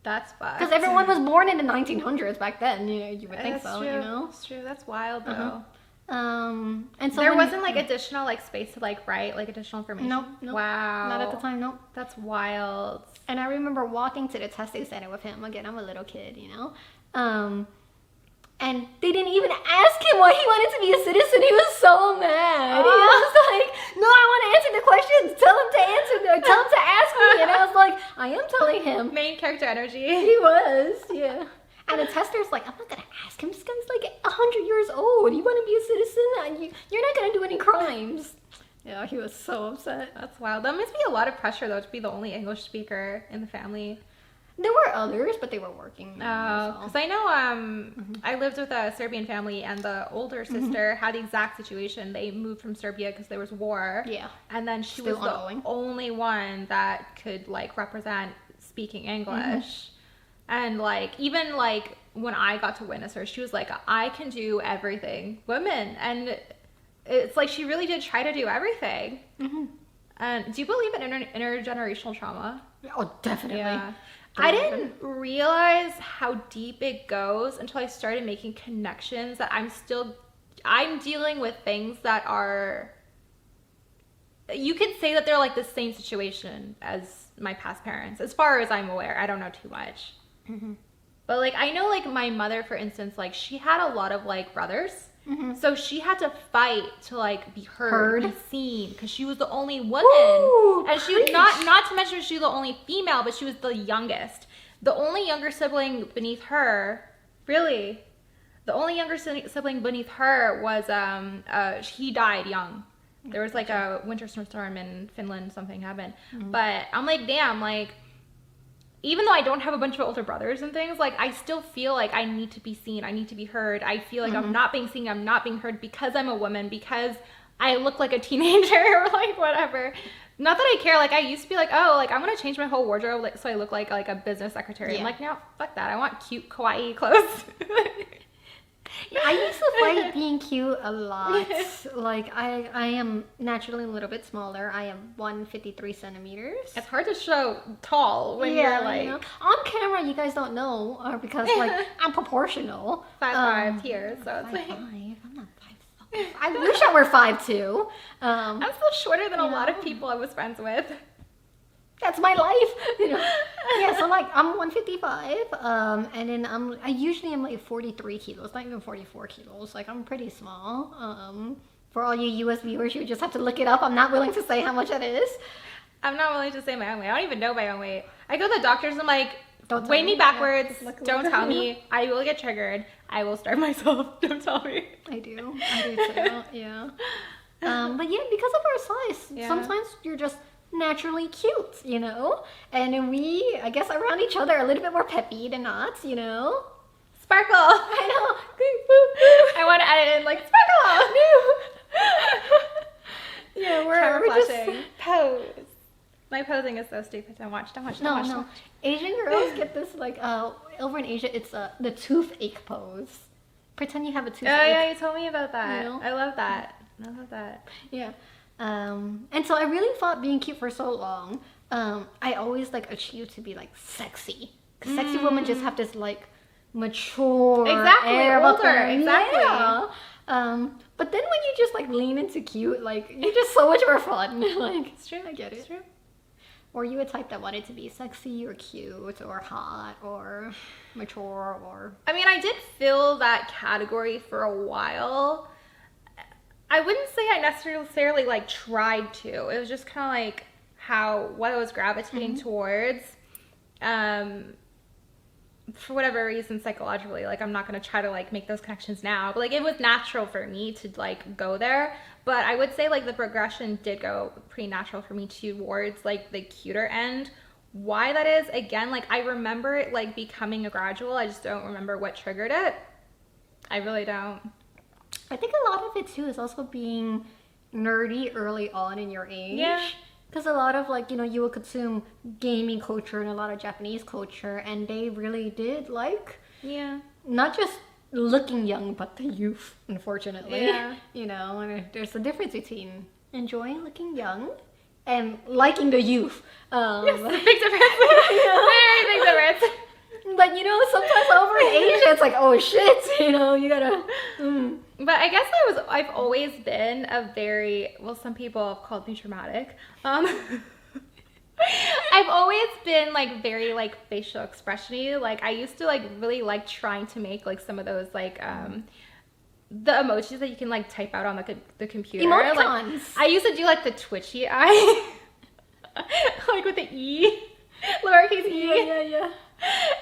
That's fucked. Because everyone was born in the 1900s back then, you know, you would think That's so, true. you know? That's true. That's wild though. Uh-huh. And so There when- wasn't like additional like space to like write like additional information. Nope. Wow. Not at the time, nope. That's wild. And I remember walking to the testing center with him. Again, I'm a little kid, you know? And they didn't even ask him why he wanted to be a citizen. He was so mad. He was like, no, I want to answer the questions. Tell him to answer them. Tell him to ask me. And I was like, I am telling him. Main character energy. He was, yeah. And the tester's like, I'm not going to ask him. This guy's like 100 years old. You want to be a citizen? You're not going to do any crimes. Yeah, he was so upset. That's wild. That must be a lot of pressure though to be the only English speaker in the family. There were others, but they were working. Oh, because I know I lived with a Serbian family, and the older sister had the exact situation. They moved from Serbia because there was war. Yeah. And then she Still was the ongoing. only one that could like represent speaking English. And like even like when I got to witness her, she was like, I can do everything. Women. And it's like she really did try to do everything. And do you believe in intergenerational trauma? Oh, definitely. Yeah. I didn't realize how deep it goes until I started making connections that I'm dealing with things that are, you could say that they're like the same situation as my past parents, as far as I'm aware. I don't know too much. Mm-hmm. But like, I know like my mother, for instance, like she had a lot of like brothers. Mm-hmm. So she had to fight to like be heard. Be seen, because she was the only woman. Ooh, and she was not to mention she was the only female, but she was the youngest. The only younger sibling beneath her, really, the only younger sibling beneath her was he died young. There was like a winter snowstorm in Finland, something happened. Mm-hmm. But I'm like, damn, like, even though I don't have a bunch of older brothers and things, like, I still feel like I need to be seen. I need to be heard. I feel like I'm not being seen. I'm not being heard because I'm a woman, because I look like a teenager or, like, whatever. Not that I care. Like, I used to be like, oh, like, I'm going to change my whole wardrobe so I look like a business secretary. Yeah. I'm like, no, fuck that. I want cute, kawaii clothes. I used to fight being cute a lot. Like, I am naturally a little bit smaller. I am 153 centimeters. It's hard to show tall when you're like... You know, on camera, you guys don't know, because, like, I'm proportional. 5'5" here, so it's like... 5'5". I'm not 5'5". I wish I were 5'2". I'm still shorter than a lot of people I was friends with. That's my life, you know. Yeah, so like I'm 155, and then I usually am like 43 kilos, not even 44 kilos. Like I'm pretty small. For all you US viewers, you just have to look it up. I'm not willing to say how much that is. I'm not willing to say my own weight. I don't even know my own weight. I go to the doctors and I'm like, Don't weigh tell me me. backwards. Yeah, Don't tell me. I will get triggered. I will starve myself. Don't tell me. I do too. Yeah. But yeah, because of our size, Yeah. sometimes you're just naturally cute, you know? And then we, I guess, around each other are a little bit more peppy than not, you know? Sparkle. I know. I want to edit in like sparkle. Yeah, Camera we're just... flashing. Pose. My posing is so stupid. Don't watch. No. Asian girls get this, like, over in Asia, it's the toothache pose. Pretend you have a toothache. Oh yeah, you told me about that. You know? I love that. Yeah. And so I really thought being cute for so long. I always like achieved to be like sexy. 'Cause sexy women just have this like mature air about older, them. exactly. Yeah. But then when you just like lean into cute, like you're just so much more fun. Like It's true. I get it. It's true. Or you a type that wanted to be sexy or cute or hot or mature or... I mean, I did fill that category for a while. I wouldn't say I necessarily like tried to. It was just kind of like what I was gravitating towards. For whatever reason, psychologically, like I'm not gonna try to like make those connections now, but like it was natural for me to like go there. But I would say like the progression did go pretty natural for me towards like the cuter end. Why that is, again, like I remember it like becoming a gradual. I just don't remember what triggered it. I really don't. I think a lot of it too is also being nerdy early on in your age. Yeah. Because a lot of like, you know, you will consume gaming culture and a lot of Japanese culture, and they really did like Yeah. not just looking young, but the youth, unfortunately. Yeah. You know, and there's a difference between enjoying looking young and liking the youth. Yes, big difference. Very big difference. But you know, sometimes over in Asia, it's like, oh shit, you know, you gotta. But I guess I've always been a very, well, some people have called me dramatic. I've always been like very like facial expression-y. Like I used to like really like trying to make like some of those like the emojis that you can like type out on the computer. Emoticons. Like, I used to do like the twitchy eye, like with the E, lowercase e. Yeah.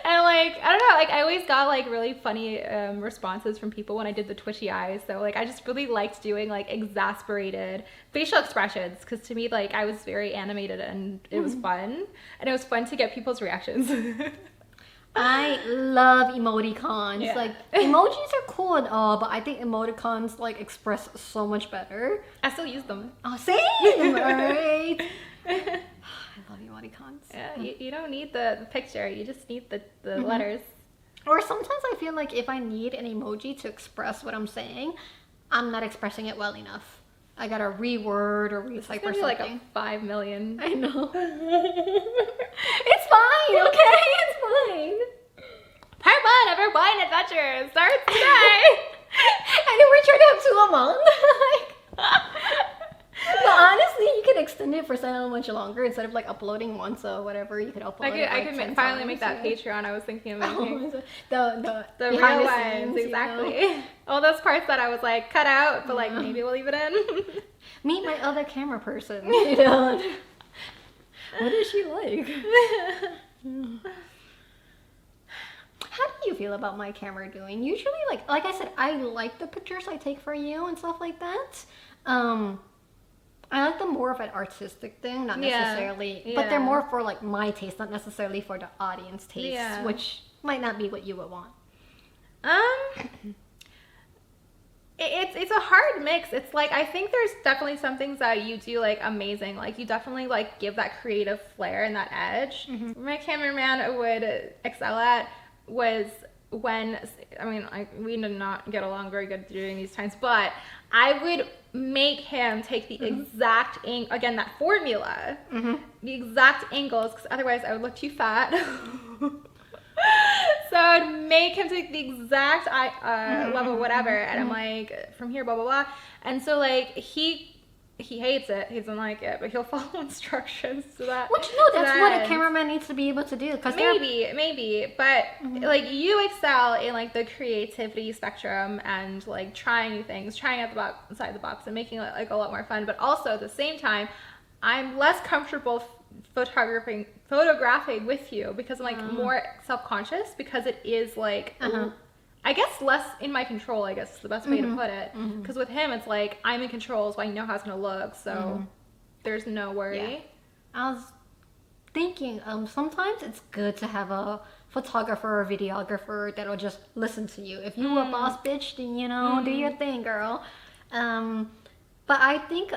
And like, I don't know, like I always got like really funny responses from people when I did the twitchy eyes. So like I just really liked doing like exasperated facial expressions, because to me like I was very animated and it was fun. And it was fun to get people's reactions. I love emoticons. Yeah. Like emojis are cool and all, but I think emoticons like express so much better. I still use them. Oh, same! Alright. I love emoticons. Yeah, you don't need the picture, you just need the letters. Or sometimes I feel like if I need an emoji to express what I'm saying, I'm not expressing it well enough. I gotta reword or It's retype gonna or be like something. a 5 million. I know. It's fine, okay? It's fine. Part 1 of our wine adventure starts today. And then we're trying to have 2 a month. But honestly, you could extend it for so much longer instead of like uploading once or whatever. You could upload it. I like could 10 finally times, make that yeah. Patreon I was thinking of making. The The behind real the ones, scenes, you exactly. know? All those parts that I was like cut out, but like maybe we'll leave it in. Meet my other camera person. You know? What is she like? How do you feel about my camera doing? Usually, like I said, I like the pictures I take for you and stuff like that. I like them more of an artistic thing, not necessarily, but they're more for like my taste, not necessarily for the audience taste, which might not be what you would want. It's a hard mix. It's like, I think there's definitely some things that you do like amazing. Like you definitely like give that creative flair and that edge. My cameraman would excel at was when, I mean, we did not get along very good during these times, but I would make him take the exact again, that formula, the exact angles, because otherwise I would look too fat. So I'd make him take the exact level, whatever, and I'm like, from here, blah blah blah. And so like he hates it, he doesn't like it, but he'll follow instructions to that. Which that's what a cameraman needs to be able to do. Cause maybe, but like you excel in like the creativity spectrum and like trying new things, trying outside the box, and making it like a lot more fun. But also at the same time, I'm less comfortable photographing with you because I'm like more self-conscious, because it is like I guess less in my control, I guess is the best way to put it. Because with him it's like I'm in control, so I know how it's gonna look, so there's no worry. Yeah. I was thinking sometimes it's good to have a photographer or videographer that'll just listen to you. If you a boss bitch, then you know, do your thing, girl. But I think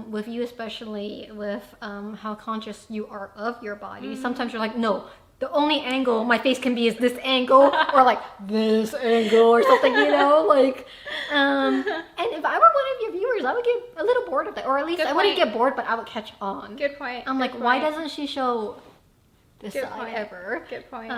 with you, especially with how conscious you are of your body, sometimes you're like, no, the only angle my face can be is this angle, or like this angle, or something, you know, like. And if I were one of your viewers, I would get a little bored of that, or at least I wouldn't get bored, but I would catch on. Good point. I'm like, why doesn't she show this Good side point. ever? Good point.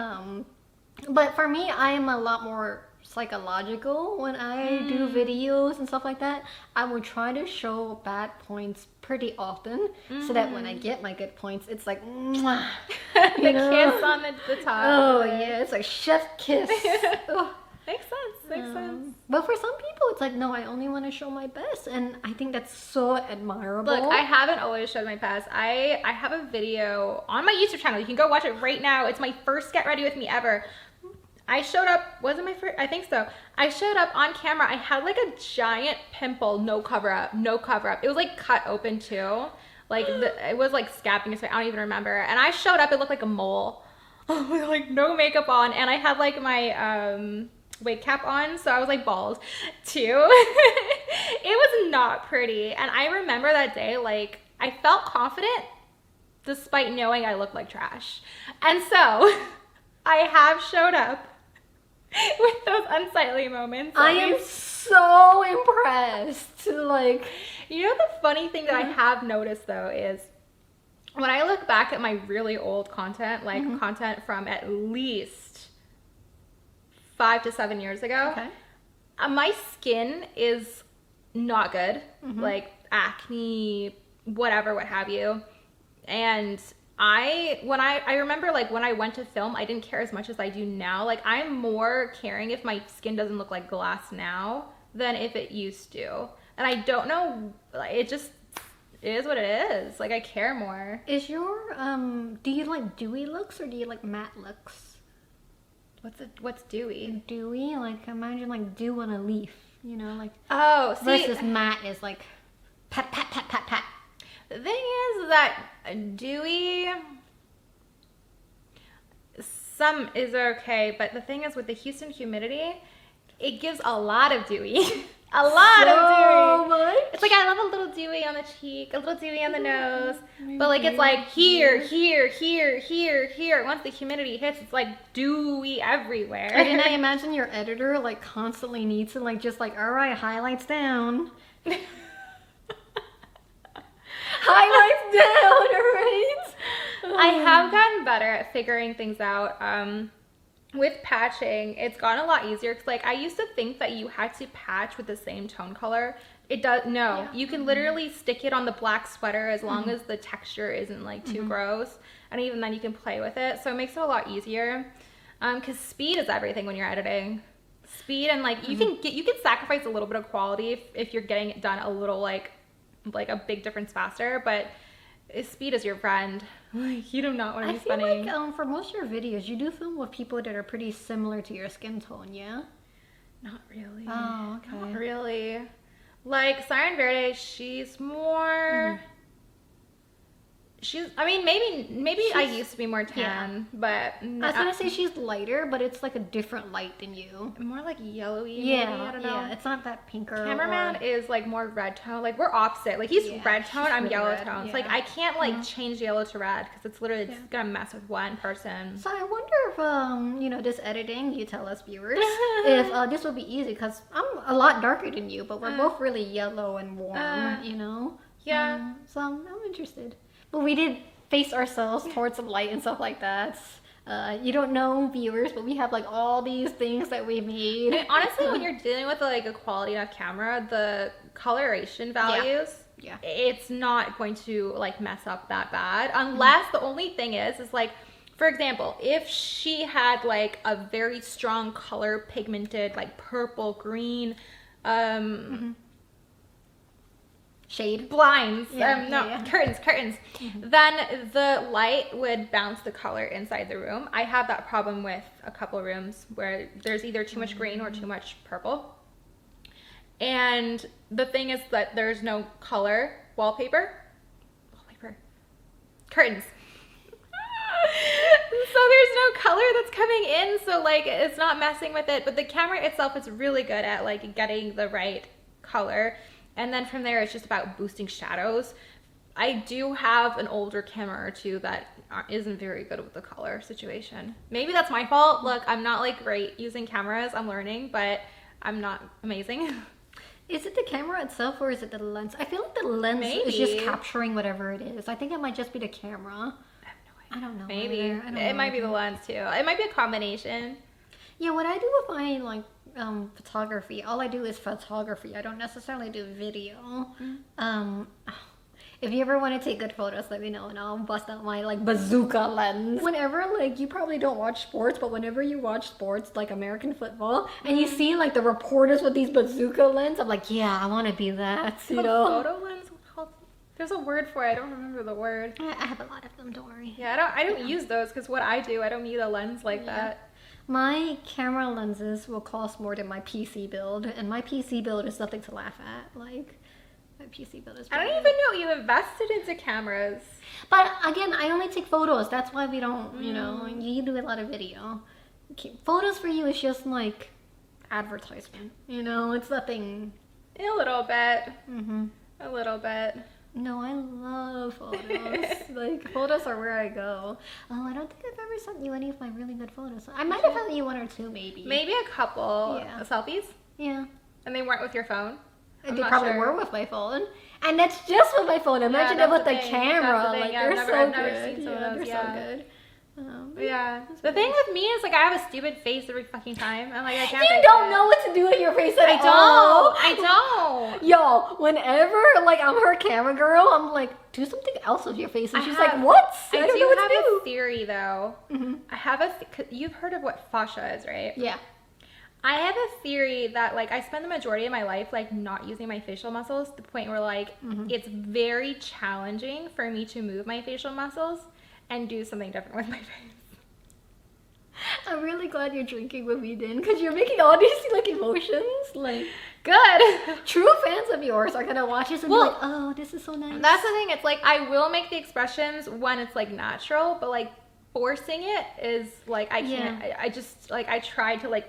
But for me, I am a lot more psychological when I do videos and stuff like that. I would try to show bad points pretty often, so that when I get my good points, it's like mwah, the kiss on the top. Oh yeah, it's like chef kiss. Oh. Makes sense. But for some people, it's like, no, I only want to show my best, and I think that's so admirable. Look, I haven't always showed my best. I have a video on my YouTube channel. You can go watch it right now. It's my first Get Ready With Me ever. I showed up, was it my first? I think so. I showed up on camera. I had like a giant pimple, no cover up. It was like cut open too. Like it was like scabbing, so I don't even remember. And I showed up, it looked like a mole. With like no makeup on, and I had like my wig cap on, so I was like bald too. It was not pretty. And I remember that day, like I felt confident despite knowing I looked like trash. And so I have showed up with those unsightly moments. I am so impressed. Like, you know, the funny thing that I have noticed though is when I look back at my really old content, like content from at least 5 to 7 years ago, my skin is not good. Like acne, whatever, what have you. And I remember like when I went to film, I didn't care as much as I do now. Like I'm more caring if my skin doesn't look like glass now than if it used to. And I don't know, it just is what it is. Like I care more. Is your do you like dewy looks or do you like matte looks? What's dewy? Dewy, like imagine like dew on a leaf, you know, like versus matte is like pat pat pat pat pat. The thing is that dewy, some is okay, but the thing is with the Houston humidity, it gives a lot of dewy. A lot of dewy. Much? It's like I love a little dewy on the cheek, a little dewy on the nose, but like it's like here. Once the humidity hits, it's like dewy everywhere. And I imagine your editor like constantly needs to like just like, all right, highlights down. highlights down, right? I have gotten better at figuring things out. With patching, it's gotten a lot easier because like I used to think that you had to patch with the same tone color. It does no. Yeah. You can literally stick it on the black sweater as long as the texture isn't like too gross, and even then you can play with it. So it makes it a lot easier. Because speed is everything when you're editing. Speed and like you can sacrifice a little bit of quality if you're getting it done a little like a big difference faster, but speed is your friend. Like you do not want to I be feel spending. like for most of your videos, you do film with people that are pretty similar to your skin tone, yeah? Not really. Oh, okay. Not really. Like Siren Verde, she's more. I mean, maybe I used to be more tan, but I was gonna say she's lighter, but it's like a different light than you. more like yellowy. Yeah, maybe, I don't know. yeah. It's not that pinker. Cameraman is like more red tone. Like we're opposite. Like he's Yeah, red tone, she's I'm really yellow red, tones. yeah. Like I can't like change yellow to red because it's literally Yeah. gonna mess with one person. So I wonder if this editing, you tell us viewers, if this would be easy because I'm a lot darker than you, but we're both really yellow and warm, you know. Yeah. So I'm interested. But we did face ourselves towards some light and stuff like that. You don't know, viewers, but we have like all these things that we made. And honestly, when you're dealing with like a quality enough camera, the coloration values, Yeah. it's not going to like mess up that bad. Unless the only thing is like, for example, if she had like a very strong color pigmented, like purple, green, Shade. blinds, Yeah. curtains, then the light would bounce the color inside the room. I have that problem with a couple rooms where there's either too much green or too much purple. And the thing is that there's no color wallpaper, curtains. So there's no color that's coming in, so like it's not messing with it, but the camera itself is really good at like getting the right color. And then from there, it's just about boosting shadows. I do have an older camera or two that isn't very good with the color situation. Maybe that's my fault. Look, I'm not like great using cameras. I'm learning, but I'm not amazing. Is it the camera itself or is it the lens? I feel like the lens is Maybe. just capturing whatever it is. I think it might just be the camera. I have no idea. I don't know. Maybe. either. I don't It know might be either. the lens too. It might be a combination. Yeah, what I do with my like photography, all I do is photography. I don't necessarily do video. If you ever want to take good photos, let me know and I'll bust out my like bazooka lens. Whenever like you probably don't watch sports, but whenever you watch sports like American football and you see like the reporters with these bazooka lens, I'm like, yeah, I want to be that. You know, Photo lens? There's a word for it. I don't remember the word. I have a lot of them. Don't worry. Yeah, I don't use those because what I do, I don't need a lens like Yeah. that. My camera lenses will cost more than my PC build, and my PC build is nothing to laugh at. Like, my PC build is I don't pretty even know you invested into cameras. But again, I only take photos. That's why we don't, you know, you do a lot of video. Okay, photos for you is just like advertisement. You know, it's nothing. A little bit. Mm-hmm. A little bit. No, I love photos. Like, photos are where I go. Oh, I don't think I've ever sent you any of my really good photos. I might have sent you one or two, maybe. Maybe a couple Yeah. selfies, Yeah. and they weren't with your phone. I'm They not probably sure. were with my phone. And that's just with my phone. Imagine it that's with the the thing. camera. That's the thing. Like, Yeah, they're I've so never good. seen some of Yeah, those, they're yeah. so good. Yeah. The thing with me is like I have a stupid face every fucking time. I'm like I can't. You fix don't it. know what to do with your face at I all. don't. I don't. Yo, whenever like I'm her camera girl, I'm like, do something else with your face, and I she's have- like, what? I don't do know what have to a do. theory though. Mhm. I have you've heard of what fascia is, right? Yeah. I have a theory that like I spend the majority of my life like not using my facial muscles to the point where like it's very challenging for me to move my facial muscles and do something different with my face. I'm really glad you're drinking with me, Din, because you're making all these like emotions. Like, Good. true fans of yours are gonna watch this and Well, be like, oh, this is so nice. That's the thing. It's like I will make the expressions when it's like natural, but like forcing it is like I can't. Yeah. I just like I tried to like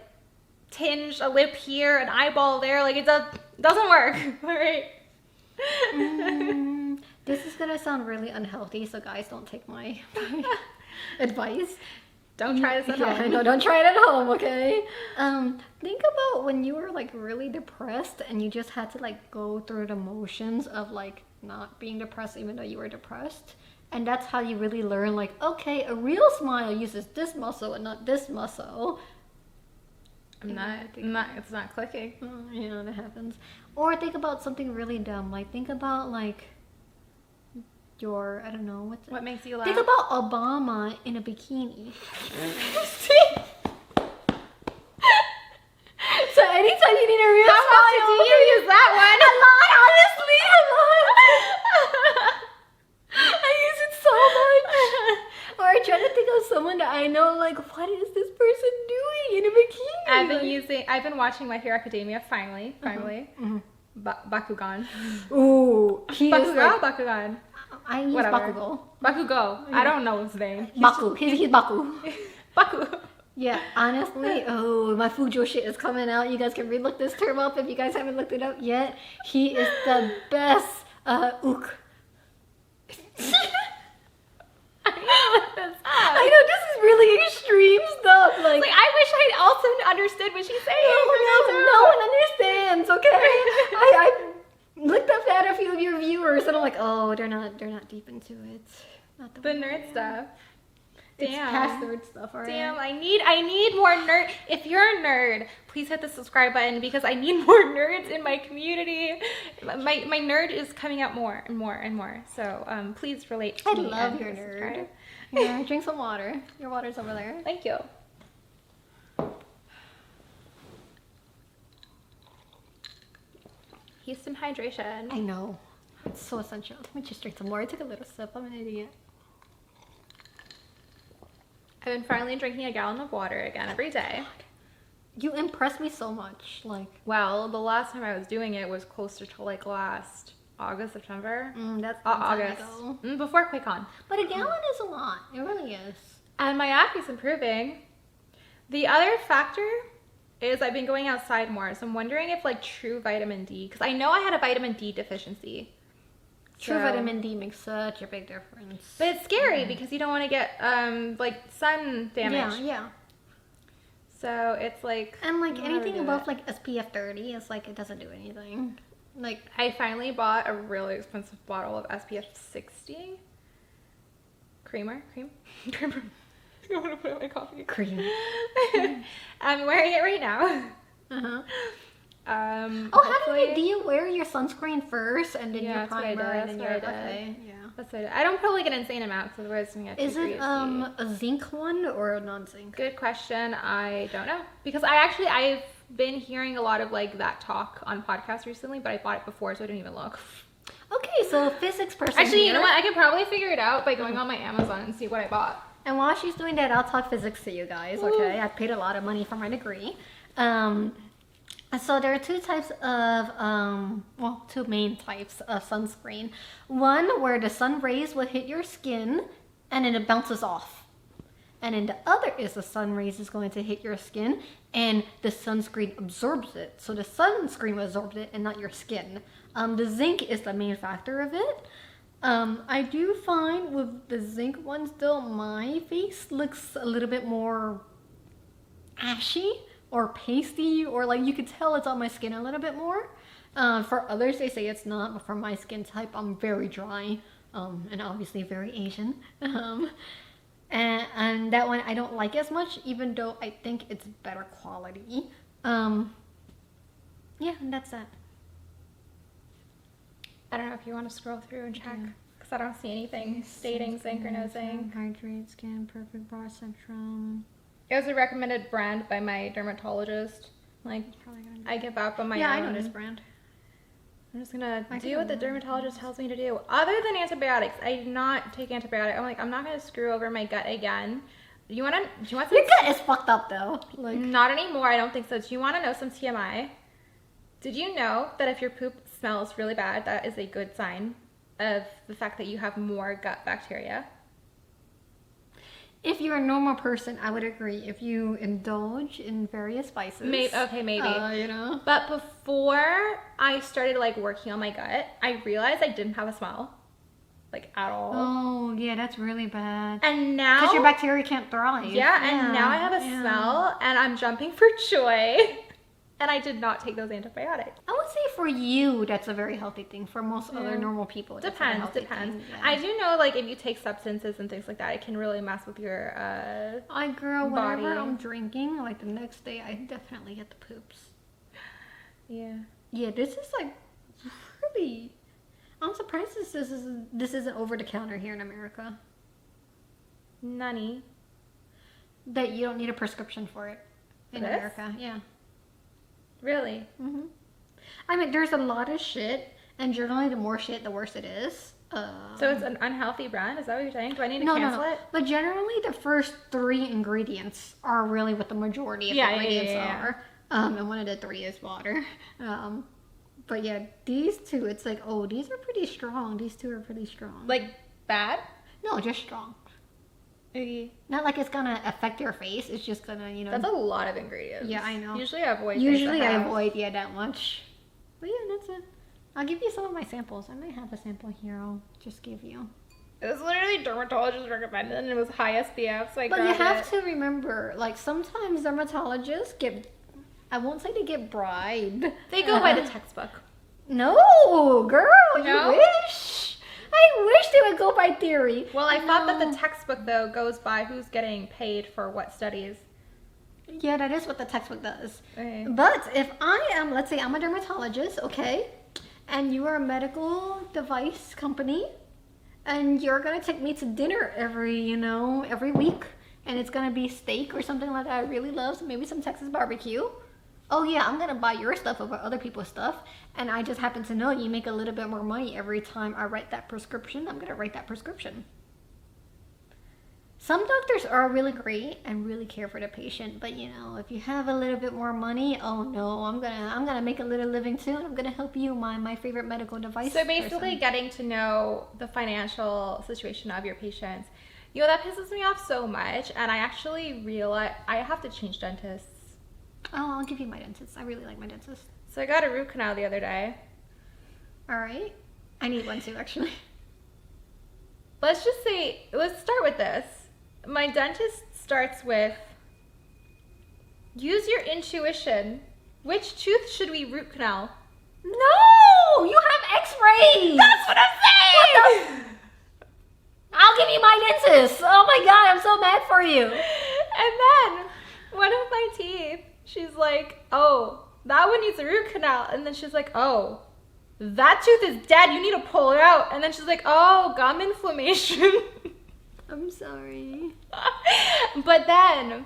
tinge a lip here, an eyeball there. Like it doesn't work. All right. This is gonna sound really unhealthy, so guys, don't take my advice. Don't try this at Yeah, home. no, don't try it at home, okay? Think about when you were like really depressed and you just had to like go through the motions of like not being depressed even though you were depressed. And that's how you really learn, like, okay, a real smile uses this muscle and not this muscle. It's not clicking. That happens. Or think about something really dumb. Like, think about, like, I don't know, what makes you laugh? Think about Obama in a bikini. So anytime you need a real How smile, often do you use that one? A lot, honestly, a lot. I use it so much. Or I try to think of someone that I know, like, what is this person doing in a bikini? I've been watching My Hero Academia finally. Bakugan. Ooh, he is like, Bakugan. I use Whatever. Bakugo. I don't know his name. Baku. He's Baku. Baku. Yeah, honestly, my Fujo shit is coming out. You guys can relook this term up if you guys haven't looked it up yet. He is the best ook. I know, this is really extreme stuff. Like I wish I also understood what she's saying. No one understands, okay? I looked up at a few of your viewers and I'm like, oh, they're not deep into it. Not the nerd stuff. It's past nerd stuff, alright? Damn, I need more nerd. If you're a nerd, please hit the subscribe button because I need more nerds in my community. My nerd is coming out more and more and more. So please relate to me. I love your nerd. Subscribe. Yeah, drink some water. Your water's over there. Thank you. Houston hydration. I know. It's so essential. Let me just drink some more. I took a little sip. I'm an idiot. I've been finally drinking a gallon of water again every day. You impress me so much. Like, well, the last time I was doing it was closer to like last August, September. That's August. Before QuakeCon. But a gallon is a lot. It really is. And my acne's improving. The other factor is I've been going outside more, so I'm wondering if like true vitamin D, because I know I had a vitamin D deficiency. True vitamin D makes such a big difference. But it's scary because you don't want to get like sun damage. Yeah. So it's like, and like anything above like SPF 30 is like, it doesn't do anything. Like, I finally bought a really expensive bottle of SPF 60 creamer. I want to put it in my coffee. Cream. I'm wearing it right now. How do you wear your sunscreen first and then your primer and then your okay? Yeah. That's what I did. I don't put like an insane amount because otherwise it's gonna get Is it a zinc one or a non-zinc? Good question. I don't know because I've been hearing a lot of like that talk on podcasts recently, but I bought it before so I didn't even look. Okay, so physics person. Actually, you know what? I could probably figure it out by going on my Amazon and see what I bought. And while she's doing that, I'll talk physics to you guys. Okay, I paid a lot of money for my degree. So there are two types of, two main types of sunscreen. One where the sun rays will hit your skin and then it bounces off. And then the other is the sun rays is going to hit your skin and the sunscreen absorbs it. So the sunscreen absorbs it and not your skin. The zinc is the main factor of it. I do find with the zinc one still, my face looks a little bit more ashy or pasty, or like you could tell it's on my skin a little bit more. For others, they say it's not, but for my skin type, I'm very dry, and obviously very Asian. And that one I don't like as much, even though I think it's better quality. Yeah, and that's that. I don't know if you want to scroll through and check, because I don't see anything stating zinc or no zinc. Hydrate Skin, Perfect Bar Centrum. It was a recommended brand by my dermatologist. Like, I give up on my own. Yeah, I know this brand. I'm just gonna do what the dermatologist tells me to do. Other than antibiotics, I do not take antibiotics. I'm like, I'm not gonna screw over my gut again. Do you want some? Your gut is fucked up though. Like, not anymore. I don't think so. Do you want to know some TMI? Did you know that if your poop smells really bad, that is a good sign of the fact that you have more gut bacteria? If you're a normal person, I would agree. If you indulge in various spices. Maybe. You know. But before I started like working on my gut, I realized I didn't have a smell. Like at all. Oh, yeah, that's really bad. And now... because your bacteria can't thrive. Yeah, and now I have a smell and I'm jumping for joy. And I did not take those antibiotics. I would say for you that's a very healthy thing. For most other normal people, that's a Depends. healthy Depends. thing. Yeah. I do know, like, if you take substances and things like that, it can really mess with your. Whenever body. I'm drinking, like the next day, I definitely get the poops. Yeah. Yeah, this is like really. I'm surprised this isn't over the counter here in America. Nunny. That you don't need a prescription for it in This? America. Yeah. Really? hmm I mean, there's a lot of shit, and generally, the more shit, the worse it is. So it's an unhealthy brand? Is that what you're saying? Do I need to no, cancel no. it? But generally, the first 3 ingredients are really what the majority of the ingredients are. And one of the 3 is water. But yeah, these 2, it's like, oh, these are pretty strong. These 2 are pretty strong. Like, bad? No, just strong. Okay. Not like it's gonna affect your face. It's just gonna, That's a lot of ingredients. Yeah, I know. Usually I avoid that much. But yeah, that's it. I'll give you some of my samples. I might have a sample here. I'll just give you. It was literally dermatologist recommended, and it was high SPF, so I But you grabbed have it. to remember, like, sometimes dermatologists get, I won't say they get bribed. They go by the textbook. No, girl, No? you wish. I wish they would go by theory. Well, I thought that No. the textbook, though, goes by who's getting paid for what studies. Yeah, that is what the textbook does. Okay. But if I am, let's say I'm a dermatologist, okay, and you are a medical device company, and you're gonna take me to dinner every week, and it's gonna be steak or something like that I really love, so maybe some Texas barbecue. Oh yeah, I'm gonna buy your stuff over other people's stuff, and I just happen to know you make a little bit more money every time I write that prescription. I'm gonna write that prescription. Some doctors are really great and really care for the patient, but if you have a little bit more money, oh no, I'm gonna make a little living too, and I'm gonna help you, my favorite medical device. So basically person. getting to know the financial situation of your patients. That pisses me off so much, and I actually realize I have to change dentists. Oh, I'll give you my dentist. I really like my dentist. So I got a root canal the other day. All right, I need one too, actually. Let's start with this. My dentist starts with, use your intuition. Which tooth should we root canal? No, you have X-rays. That's what I'm saying! I'll give you my dentist. Oh my god, I'm so mad for you. And then one of my teeth, she's like, oh, that one needs a root canal. And then she's like, oh, that tooth is dead. You need to pull it out. And then she's like, oh, gum inflammation. I'm sorry. But then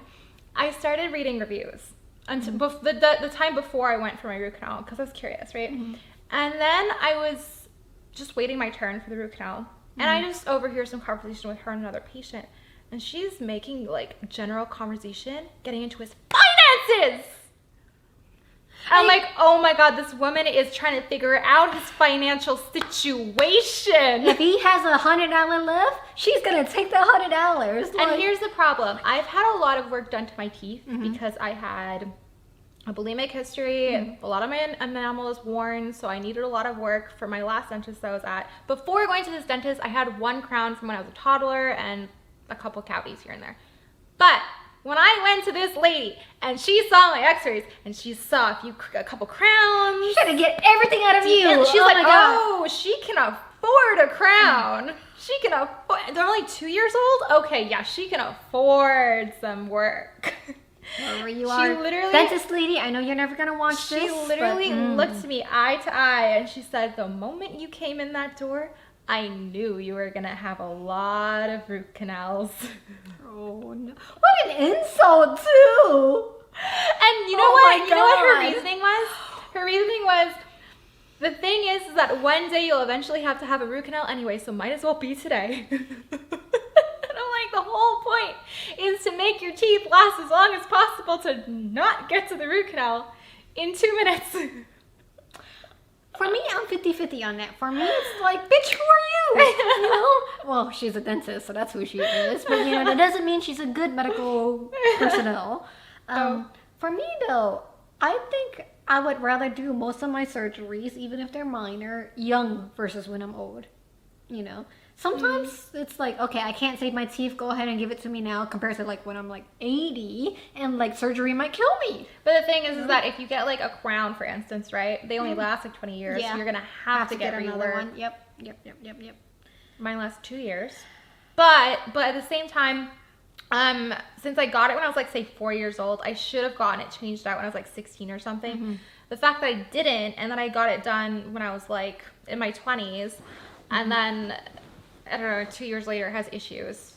I started reading reviews until the time before I went for my root canal, because I was curious, right? Mm-hmm. And then I was just waiting my turn for the root canal. And I just overhear some conversation with her and another patient. And she's making like general conversation, getting into his finances. I'm like, oh my god, this woman is trying to figure out his financial situation. If he has $100 left, she's gonna take the $100. And here's the problem. I've had a lot of work done to my teeth Mm-hmm. because I had a bulimic history. A lot of my enamel is worn, so I needed a lot of work for my last dentist that I was at. Before going to this dentist, I had one crown from when I was a toddler and a couple cavities here and there. But when I went to this lady and she saw my x-rays and she saw a couple crowns. she's trying to get everything out of you. And she's Oh like, my God. oh, she can afford a crown. She can afford, they're only 2 years old? Okay, yeah, she can afford some work. Wherever you She are. literally- Dentist lady, I know you're never gonna watch this. She literally but, looked me eye to eye and she said, the moment you came in that door, I knew you were gonna have a lot of root canals. Oh no. What an insult too. And you know Oh what? my You know what her God. reasoning was? Her reasoning was, the thing is that one day you'll eventually have to have a root canal anyway, so might as well be today. And I'm like, the whole point is to make your teeth last as long as possible to not get to the root canal in 2 minutes. For me, I'm 50-50 on that. For me, it's like, bitch, who are you? You know? Well, she's a dentist, so that's who she is. But, that doesn't mean she's a good medical personnel. For me, though, I think I would rather do most of my surgeries, even if they're minor, young versus when I'm old. you know. Sometimes it's like, okay, I can't save my teeth, go ahead and give it to me now, compared to like when I'm like 80 and like surgery might kill me. But the thing is that if you get like a crown, for instance, right? They only last like 20 years. Yeah. So you're going to have to get another reworked. one. Yep. Mine lasts 2 years. But at the same time, since I got it when I was like, say, 4 years old, I should have gotten it changed out when I was like 16 or something. The fact that I didn't, and then I got it done when I was like in my 20s, and then I don't know, 2 years later it has issues.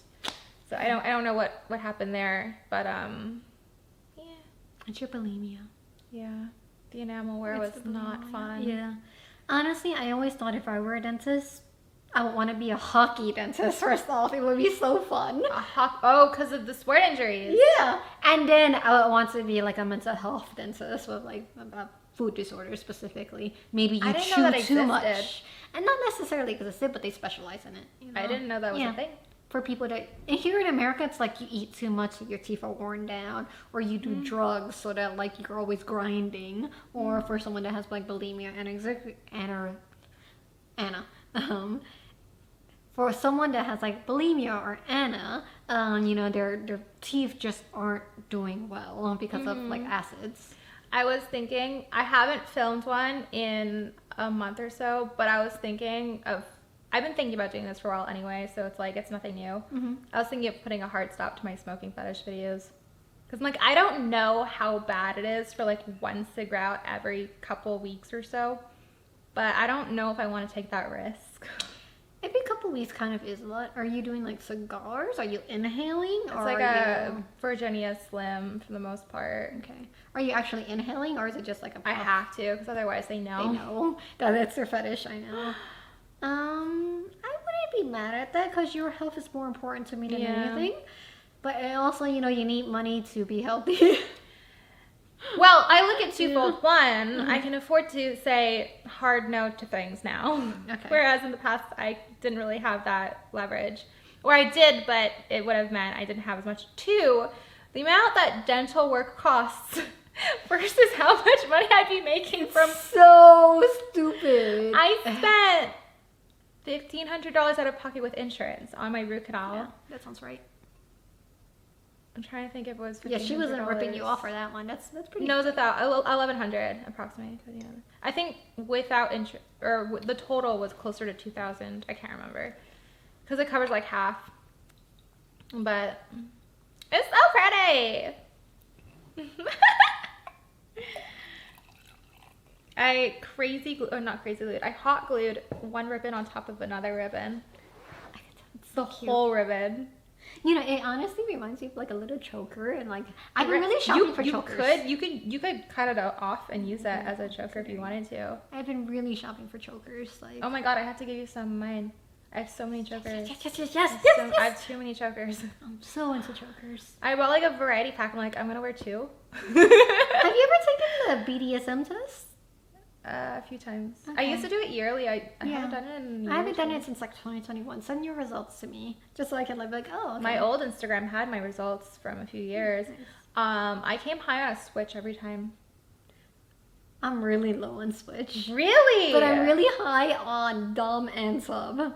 So I don't know what happened there, but yeah, It's your bulimia. yeah, the enamel wear was not fun. Yeah. Honestly, I always thought if I were a dentist, I would want to be a hockey dentist first off. It would be so fun. Because of the sport injuries. Yeah. And then I would want to be like a mental health dentist with like about food disorders specifically. Maybe you I didn't chew know that too existed. much. And not necessarily exist, but they specialize in it. You know? I didn't know that was a thing. For people that, and here in America, it's like you eat too much, your teeth are worn down, or you do drugs so that like you're always grinding, or for someone that has like bulimia for someone that has like bulimia or Anna, you know, their teeth just aren't doing well because of like acids. I was thinking, I haven't filmed one in a month or so, but I was thinking of, I've been thinking about doing this for a while anyway, so it's like, it's nothing new. I was thinking of putting a hard stop to my smoking fetish videos. Because I'm like, I don't know how bad it is for like one cigarette every couple weeks or so, but I don't know if I want to take that risk. Every couple weeks kind of is a lot. Are you doing like cigars? Are you inhaling? It's like a Virginia Slim for the most part. Okay. Are you actually inhaling, or is it just like a puff? I have to, because otherwise they know. I know that it's their fetish. I know. I wouldn't be mad at that because your health is more important to me than anything. But also, you know, you need money to be healthy. Well, I look at twofold. One, I can afford to say hard no to things now. Okay. Whereas in the past, I didn't really have that leverage. Or I did, but it would have meant I didn't have as much. Two, the amount that dental work costs versus how much money I'd be making from... So stupid. I spent $1,500 out of pocket with insurance on my root canal. Yeah, that sounds right. I'm trying to think if it was $1,500. Yeah, she wasn't ripping you off for that one. That's pretty. No, it's $1,100 approximately. I think without insurance, or the total was closer to $2,000. I can't remember because it covers like half. But it's so pretty. I hot glued one ribbon on top of another ribbon. The whole ribbon. You know, it honestly reminds me of like a little choker, and like I've been really shopping for chokers. You could cut it off and use that as a choker if you wanted to. I've been really shopping for chokers. Like, oh my god, I have to give you some of mine. I have so many chokers. Yes. I have too many chokers. I'm so into chokers. I bought like a variety pack. I'm like, I'm gonna wear two. Have you ever taken the BDSM test? A few times. Okay. I used to do it yearly. I haven't done it in a year. I haven't done it since like 2021. Send your results to me, just so I can like be like, oh, okay. My old Instagram had my results from a few years. I came high on a Switch every time. I'm really low on Switch. Really? But I'm really high on Dom and Sub.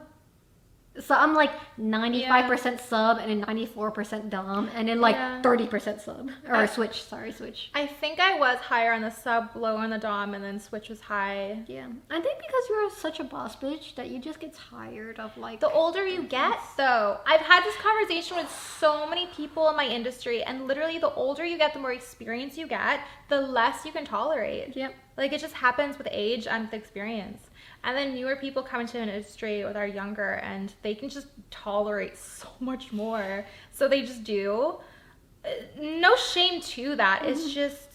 So I'm like 95% sub and then 94% Dom and then like 30% sub. Or Switch. I think I was higher on the sub, low on the Dom, and then Switch was high. Yeah. I think because you're such a boss bitch that you just get tired of like... The older you get, though. I've had this conversation with so many people in my industry, and literally the older you get, the more experience you get, the less you can tolerate. Yep. Like, it just happens with age and with experience. And then newer people come into an industry that are younger, and they can just tolerate so much more. So they just do. No shame to that. It's just,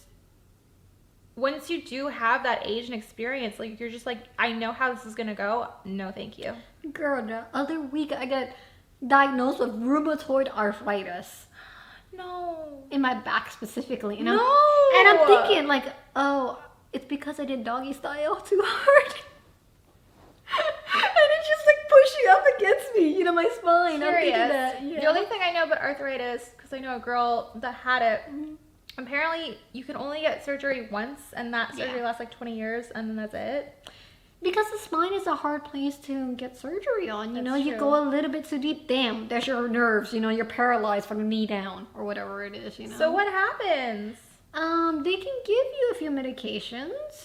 once you do have that age and experience, like, you're just like, I know how this is gonna go. No, thank you. Girl, the other week I got diagnosed with rheumatoid arthritis. No. In my back specifically. And No. And I'm thinking like, oh, it's because I did doggy style too hard. And it's just like pushing up against me, you know, my spine. I'm thinking that. Yeah. The only thing I know about arthritis, because I know a girl that had it, apparently you can only get surgery once, and that surgery lasts like 20 years, and then that's it. Because the spine is a hard place to get surgery on. You know, That's you true. go a little bit too deep. Damn, there's your nerves. You know, you're paralyzed from the knee down or whatever it is. You know. So what happens? They can give you a few medications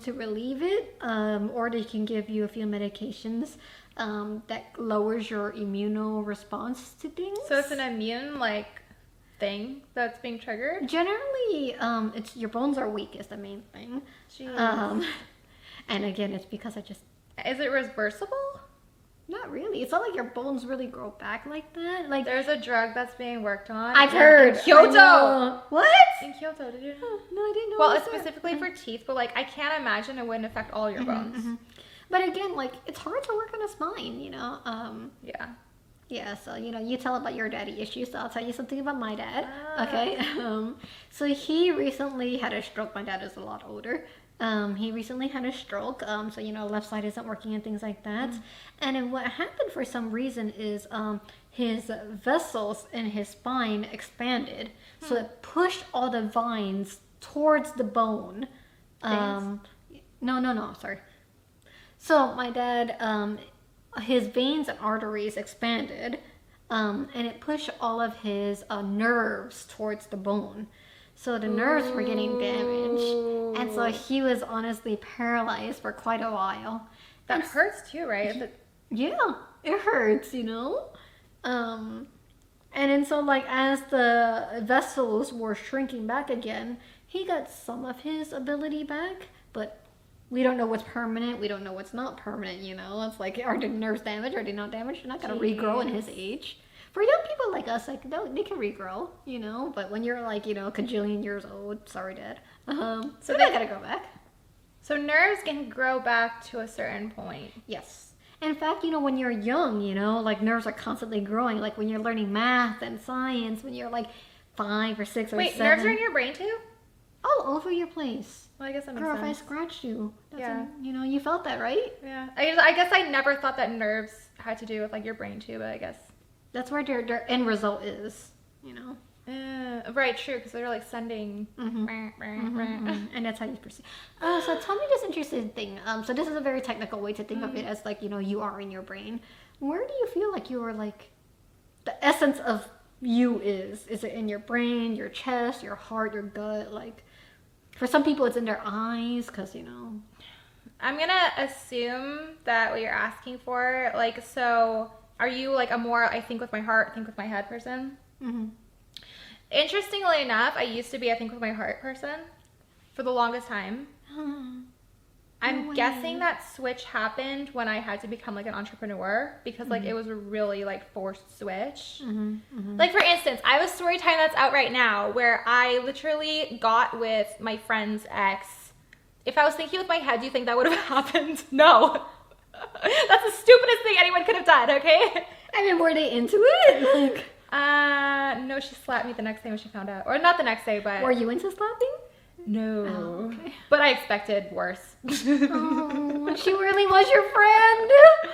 to relieve it, or they can give you a few medications that lowers your immune response to things. So it's an immune thing that's being triggered. Generally, it's your bones are weak is the main thing. Jeez. And again, it's because Is it reversible? not really. It's not like your bones really grow back like that. Like There's a drug that's being worked on. I've heard in Kyoto. I know. What? In Kyoto, did you know? Oh, no, I didn't know. Well, it it's was there. specifically for teeth, but I can't imagine it wouldn't affect all your bones. But again, it's hard to work on a spine, you know. Yeah. Yeah, so you tell about your daddy issues, so I'll tell you something about my dad. Ah. Okay. So he recently had a stroke. My dad is a lot older. He recently had a stroke. So left side isn't working and things like that. And then what happened for some reason is his vessels in his spine expanded, so it pushed all the vines towards the bone. No, sorry. So my dad, his veins and arteries expanded, and it pushed all of his nerves towards the bone. So the nerves were getting damaged, and so he was honestly paralyzed for quite a while. That hurts too, right? Yeah, it hurts, And then so as the vessels were shrinking back again, he got some of his ability back, but we don't know what's permanent. We don't know what's not permanent, It's like, are the nerves damaged? Are they not damaged? They're not going to regrow in his age. For young people like us, they can regrow, But when you're a cajillion years old, sorry, Dad. So they got to grow back. So nerves can grow back to a certain point. Yes. In fact, when you're young, nerves are constantly growing. Like when you're learning math and science, when you're 5 or 6 or 7. Wait, nerves are in your brain too? All over your place. Well, I guess that makes Girl, if I sense. scratched you, Yeah. you felt that, right? Yeah. I guess I never thought that nerves had to do with your brain too, but I guess. That's where their end result is, Right, true, because they're sending. And that's how you perceive. So tell me this interesting thing. So this is a very technical way to think of it as you are in your brain. Where do you feel like you are the essence of you is? Is it in your brain, your chest, your heart, your gut? For some people it's in their eyes, because I'm gonna assume that what you're asking for, so are you a more I think with my heart, think with my head person? Interestingly enough, I used to be I think with my heart person for the longest time. I'm guessing that switch happened when I had to become an entrepreneur, because it was a really forced switch. For instance, I have a story time that's out right now where I literally got with my friend's ex. If I was thinking with my head, do you think that would have happened? No. That's the stupidest thing anyone could have done, okay? I mean, were they into it? No, she slapped me the next day when she found out. Or not the next day, but... Were you into slapping? No. Oh, okay. But I expected worse. Oh, she really was your friend.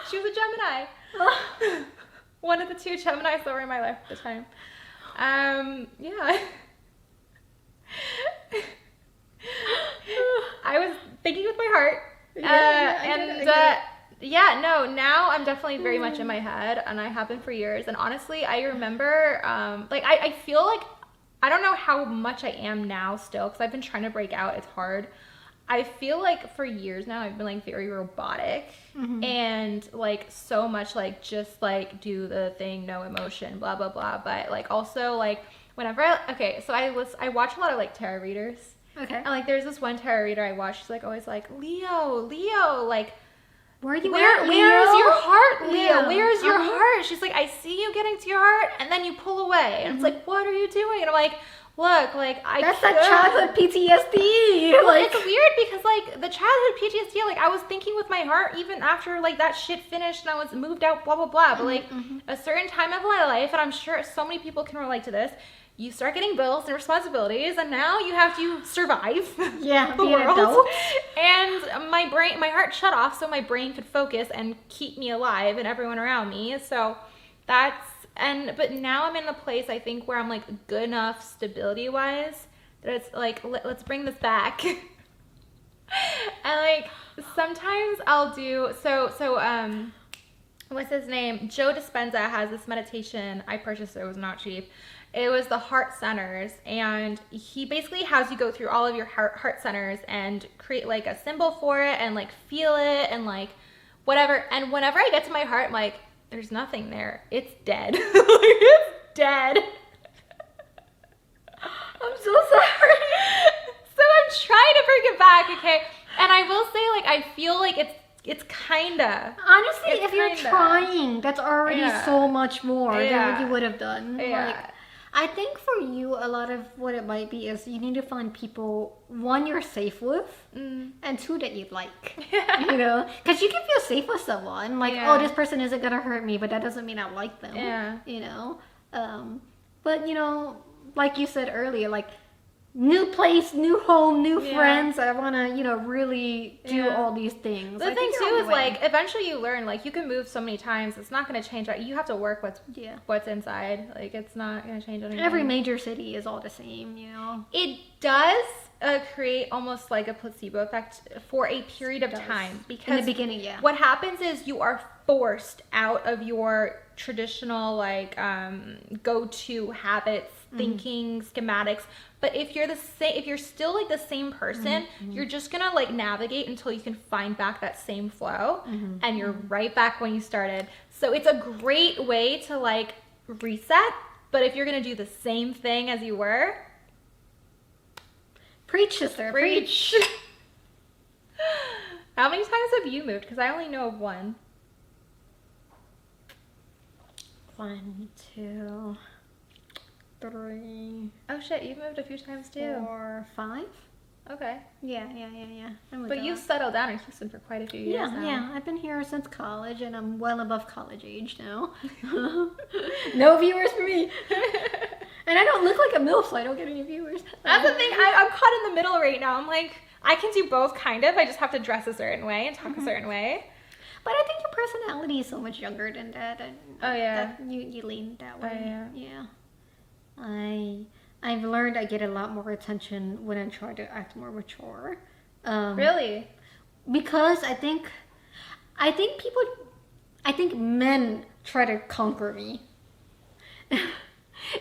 She was a Gemini. One of the 2 Geminis that were in my life at the time. Yeah. I was thinking with my heart. Now I'm definitely very much in my head, and I have been for years. And honestly, I remember, I feel I don't know how much I am now still, because I've been trying to break out. It's hard. I feel for years now I've been very robotic and so much just do the thing, no emotion, blah blah blah. But also whenever I watch a lot of tarot readers. Okay. And there's this one tarot reader I watch. She's always Leo, Where are you where at, is Leo? your heart, Leo? Yeah. Where's your heart? She's I see you getting to your heart, and then you pull away, and it's what are you doing? And I'm look, That's that childhood PTSD. Well, it's weird because the childhood PTSD, I was thinking with my heart even after that shit finished and I was moved out, blah blah blah. But a certain time of my life, and I'm sure so many people can relate to this, you start getting bills and responsibilities, and now you have to survive. Yeah, the be an world. adult. And my heart shut off so my brain could focus and keep me alive and everyone around me. So but now I'm in the place I think where I'm good enough stability wise that it's let's bring this back. And like sometimes I'll do what's his name? Joe Dispenza has this meditation. I purchased it. It was not cheap. It was the heart centers, and he basically has you go through all of your heart centers and create like a symbol for it and like feel it and like whatever. And whenever I get to my heart, I'm like, there's nothing there. It's dead. It's dead. I'm so sorry. So I'm trying to bring it back, okay? And I will say, like, I feel like it's kinda. Honestly, It's if you're kinda. trying, that's already Yeah. so much more than Yeah. what you would have done. Yeah. Like, I think for you, a lot of what it might be is you need to find people, one, you're safe with, and two, that you like. You know? Because you can feel safe with someone. Like, Yeah. oh, this person isn't going to hurt me, but that doesn't mean I like them. Yeah. You know? But, you know, like you said earlier, like, new place, new home, new Yeah. friends. I want to, you know, really do Yeah. all these things. The I thing think you're too on is your way. like eventually you learn like you can move so many times. It's not gonna change. You have to work Yeah. what's inside. Like it's not gonna change anything. Every major city is all the same, you know. It does create almost like a placebo effect for a period of Does. time because In the beginning, yeah. what happens is you are forced out of your traditional like go-to habits, thinking, schematics. But if you're if you're still like the same person, you're just gonna like navigate until you can find back that same flow, and you're right back when you started. So it's a great way to like reset. But if you're gonna do the same thing as you were, Preach, sister. Preach. How many times have you moved? Because I only know of one. 1, 2, 3, Oh shit, you've moved a few times too. 4, 5. Okay. Yeah. I moved But out. you've settled down in Houston for quite a few years now. Yeah. I've been here since college, and I'm well above college age now. No viewers for me. And I don't look like a MILF, so I don't get any viewers. That's the thing. I'm caught in the middle right now. I'm like, I can do both kind of. I just have to dress a certain way and talk a certain way. But I think your personality is so much younger than that. And Oh, yeah. that you lean that way. yeah. I've learned I get a lot more attention when I try to act more mature. Really? Because I think men try to conquer me.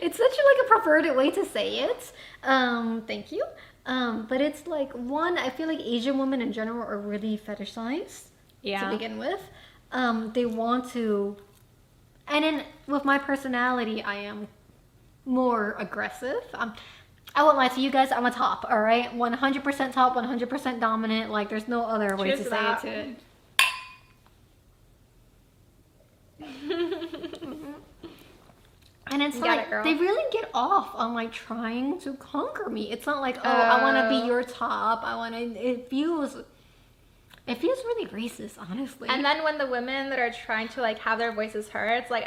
It's such like a perverted way to say it. Thank you. But it's like, one, I feel like Asian women in general are really fetishized to begin with. They want to, and then with my personality, I am more aggressive. I won't lie to you guys, I'm a top, all right? 100% top, 100% dominant. Like, there's no other way Cheers to to say that. it to it. And it's You got like, it, girl. they really get off on like trying to conquer me. It's not like, oh, I want to be your top. It feels really racist, honestly. And then when the women that are trying to like have their voices heard, it's like,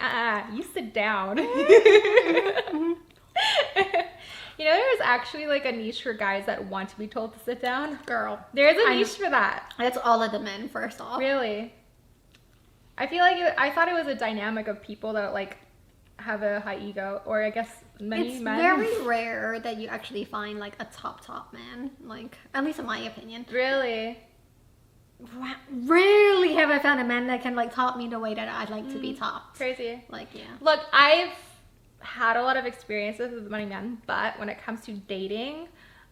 you sit down. You know, there's actually like a niche for guys that want to be told to sit down. Girl, There's a niche for that. that's all of the men, first off. Really? I feel like I thought it was a dynamic of people that like have a high ego, or I guess many It's men. very rare that you actually find like a top man. Like, at least in my opinion. Really? Rarely have I found a man that can like top me the way that I'd like to be topped. Crazy. Like, yeah. Look, I've had a lot of experiences with many men, but when it comes to dating,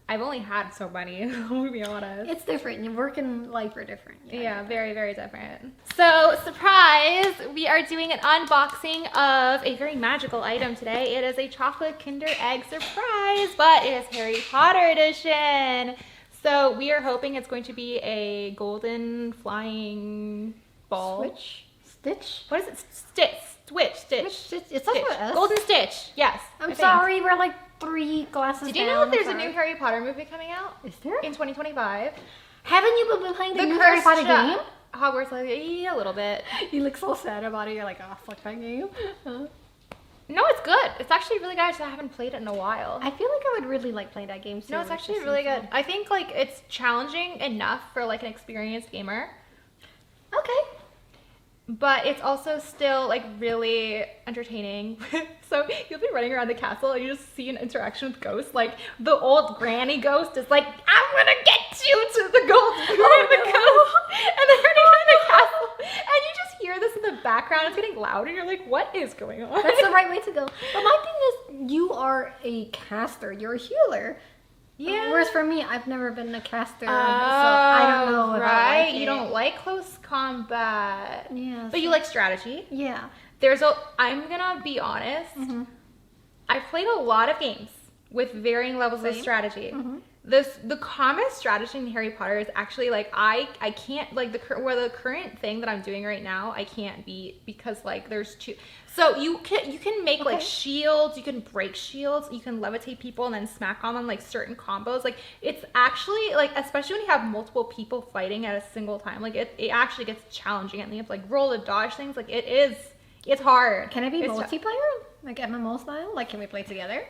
I've only had so many, to be honest. It's different. Your work and life are different. Yeah, very, very different. So, surprise! We are doing an unboxing of a very magical item today. It is a chocolate Kinder Egg surprise, but it is Harry Potter edition. So, we are hoping it's going to be a golden flying ball. Stitch? What is it? Stitch. Stitch. It's not for us. Golden Stitch, yes. I I'm think. sorry, we're like 3 glasses Did you down. know that there's a Sorry. new Harry Potter movie coming out Is there? in 2025? Haven't you been playing the new Harry Cursed Potter Child- game? Hogwarts Legacy, a little bit. You look so sad about it. You're like, oh, fuck that game. No, it's good. It's actually really good. I just haven't played it in a while. I feel like I would really like playing that game too. No, it's It actually just really seems good. I think like it's challenging enough for like an experienced gamer. fun. Okay. but it's also still like really entertaining. So you'll be running around the castle and you just see an interaction with ghosts. Like the old granny ghost is like, I'm gonna get you to the gold ghost. And they're running around the castle. And you just hear this in the background. It's getting loud and you're like, what is going on? That's the right way to go. But my thing is, you are a caster. You're a healer. Yeah. Whereas for me, I've never been a caster, so I don't know. If I Right. like You it. don't like close combat. Yeah. But you like strategy. Yeah. I'm gonna be honest. Mhm. I've played a lot of games with varying levels of Same. strategy. Mhm. The combat strategy in Harry Potter is actually like I can't like the current thing that I'm doing right now I can't beat because like there's two. So you can make like Okay. shields, you can break shields, you can levitate people and then smack on them like certain combos. Like it's actually like, especially when you have multiple people fighting at a single time, like it actually gets challenging and you have to like roll to dodge things. Like it's hard. Can it be It's multiplayer? Like MMO style? Like, can we play together?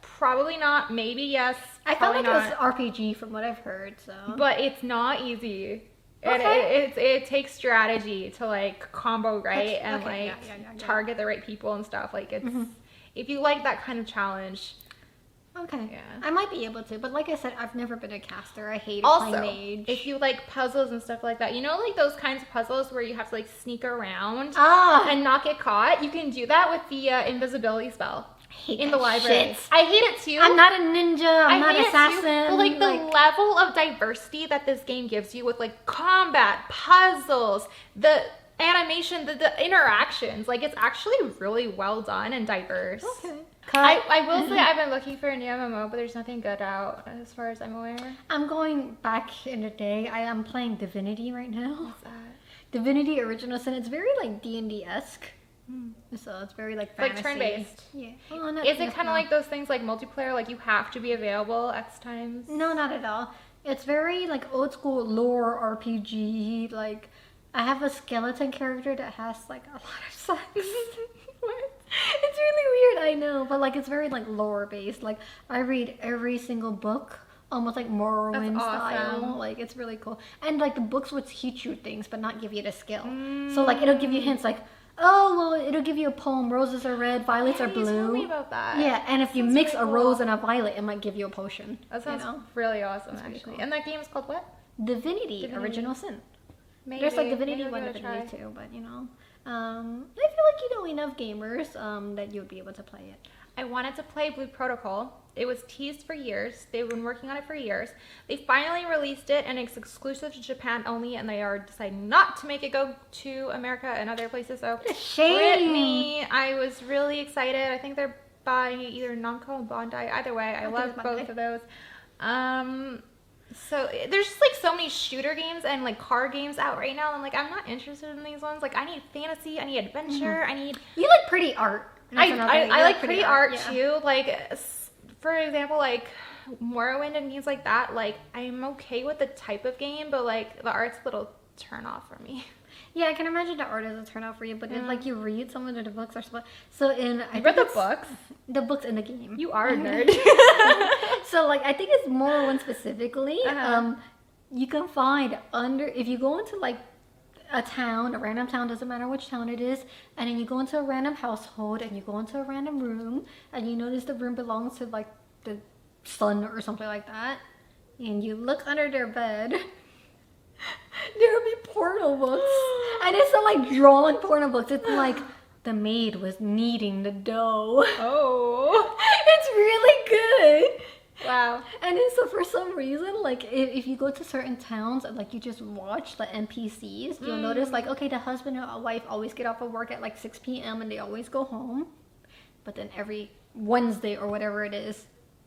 Probably not. Maybe yes. I felt probably like not. it was RPG from what I've heard, so. But it's not easy. And Okay. it takes strategy to like combo right and okay, like yeah. target the right people and stuff. Like it's Mhm. if you like that kind of challenge. Okay. Yeah. I might be able to, but like I said, I've never been a caster. I hate Also, playing mage. if you like puzzles and stuff like that, you know, like those kinds of puzzles where you have to like sneak around and and not get caught. You can do that with the invisibility spell hate in the that library. shit. I hate it too. I'm not a ninja. I'm not hate it too, assassin. but like the level of diversity that this game gives you with like combat, puzzles, the animation, the interactions, like it's actually really well done and diverse. Okay. I will say I've been looking for a new MMO, but there's nothing good out as far as I'm aware. I'm going back in the day. I am playing Divinity right now. What's that? Divinity Original Sin. It's very like D&D-esque. So it's very like fantasy. Like turn-based. Yeah. Oh, not, Is it no, kind no. of like those things like multiplayer, like you have to be available X times? No, not at all. It's very like old school lore RPG. Like I have a skeleton character that has like a lot of sex. What? It's really weird, I know, but like it's very like lore based. Like I read every single book, almost like Morrowind That's style. awesome. Like it's really cool. And like the books would teach you things, but not give you the skill. So like it'll give you hints like, oh well, it'll give you a poem. Roses are red, violets are You blue. told me about that. Yeah, and if you Sounds mix really a cool. rose and a violet, it might give you a potion. That sounds you know? really awesome, pretty actually. cool. And that game is called what? Divinity, Divinity. Original Sin. Maybe. There's like Divinity Maybe I'll 1 and give it a Divinity try. 2, but you know. I feel like you know enough gamers that you would be able to play it. I wanted to play Blue Protocol. It was teased for years. They've been working on it for years. They finally released it, and it's exclusive to Japan only, and they are deciding not to make it go to America and other places. So, What a shame. Brittany, I was really excited. I think they're buying either Namco or Bandai. Either way, I think love it's both Bandai. of those. So there's just like so many shooter games and like car games out right now. I'm like, I'm not interested in these ones. Like, I need fantasy, I need adventure, I need. You like pretty art. That's another thing. You I like pretty art yeah. too. Like, for example, like Morrowind and games like that. Like, I'm okay with the type of game, but like the art's a little turn off for me. Yeah, I can imagine the art is a turn off for you, but it's like you read some of the books or something. So I You read the think it's- books? The books in the game. You are a nerd. So like I think it's Morrowind specifically. Uh-huh. You can find if you go into like a town, a random town, doesn't matter which town it is, and then you go into a random household and you go into a random room and you notice the room belongs to like the son or something like that, and you look under their bed. There will be porno books, and it's not like drawn porno books. It's like the maid was kneading the dough. Oh. It's really good. Wow. And then so for some reason, like if you go to certain towns and like you just watch the NPCs, you'll notice like, okay, the husband and wife always get off of work at like 6 p.m. and they always go home. But then every Wednesday or whatever it is,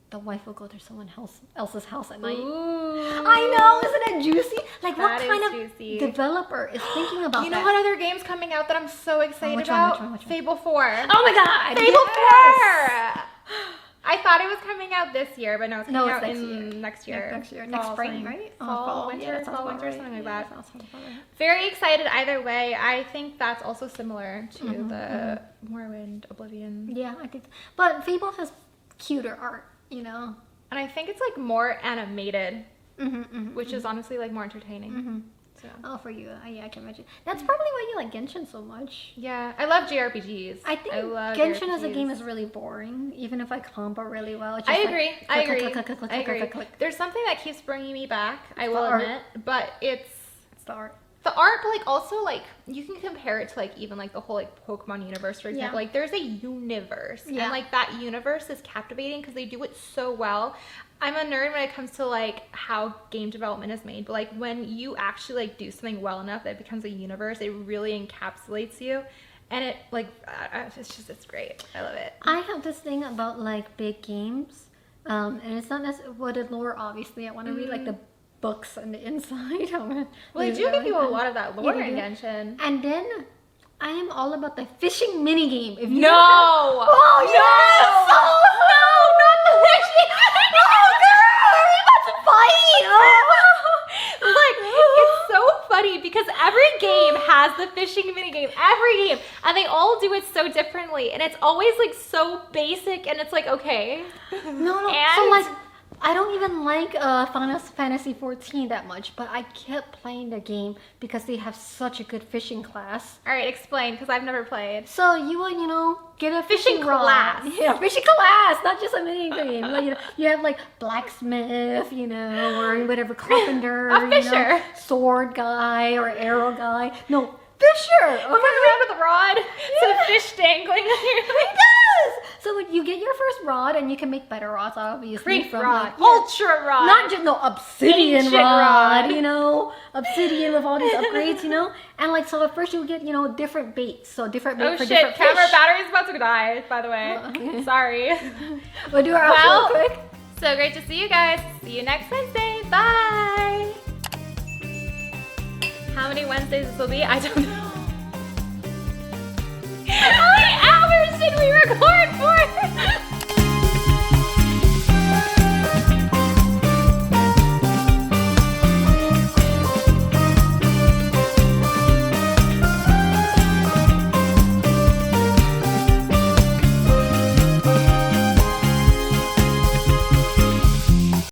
the wife will go to someone else's house at night. Ooh. I know, isn't it juicy? Like That what is kind of juicy. developer is thinking about You know that? what other game's coming out that I'm so excited which one, about? which one? Fable 4. Oh my god! Fable yes! 4! I thought it was coming out this year, but no, it's coming No, out it's next year. Next year. Next Fall, spring, something. right? Oh, Fall, yeah, winter, that sounds fall, about winter, right. something like Yeah, that. sounds about right. Very excited either way. I think that's also similar to Mm-hmm, the Morrowind, Oblivion. Yeah, I think. But Fable has cuter art, you know. And I think it's like more animated, Mm-hmm, which is honestly like more entertaining. mm-hmm. So too. Oh, for you. Yeah, I can imagine. That's probably why you like Genshin so much. Yeah, I love JRPGs. I think love Genshin as a JRPGs. game is really boring, even if I combo really well. It's I just agree. Like, I click, agree. click, click, click, click, I click, agree. click, click. There's something that keeps bringing me back. I The will art. admit, but it's It's the art. the art. But like also like you can compare it to like even like the whole like Pokemon universe, for example. Yeah. Like there's a universe, Yeah. and like that universe is captivating because they do it so well. I'm a nerd when it comes to like how game development is made, but like when you actually like do something well enough that it becomes a universe, it really encapsulates you, and it like it's great. I love it. I have this thing about like big games, and it's not necessarily wooded lore. Obviously, I want to read like the books on the inside. Well, they do give you a lot of that lore they in do. Genshin. And then I am all about the fishing mini game. If you No! Oh yes! No! Oh no, not the fishing! Oh girl, we're about to fight! Oh. Like, it's so funny because every game has the fishing minigame, every game, and they all do it so differently, and it's always like so basic, and it's like, okay. No, so And- like, I don't even like Final Fantasy 14 that much, but I kept playing the game because they have such a good fishing class. All right, explain, because I've never played. So you will, get a Fishing fishing rod. class. Yeah, fishing class, not just a mini game. Like, you have like blacksmith, or whatever, carpenter, A fisher. sword guy or arrow guy. No, fisher. Run around with a rod, so the fish dangling on your It does. So like, you get your first rod, and you can make better rods, obviously. Great from rod, like, yeah, ultra rod. not just obsidian Ancient rod, rod. obsidian with all these upgrades, and like so at first you get different baits, so different bait Oh for shit, different camera fish. battery's about to die, by the way. okay. Sorry. We'll do our Well- outro real quick. So great to see you guys. See you next Wednesday. Bye. How many Wednesdays this will be? I don't know. How many hours did we record for?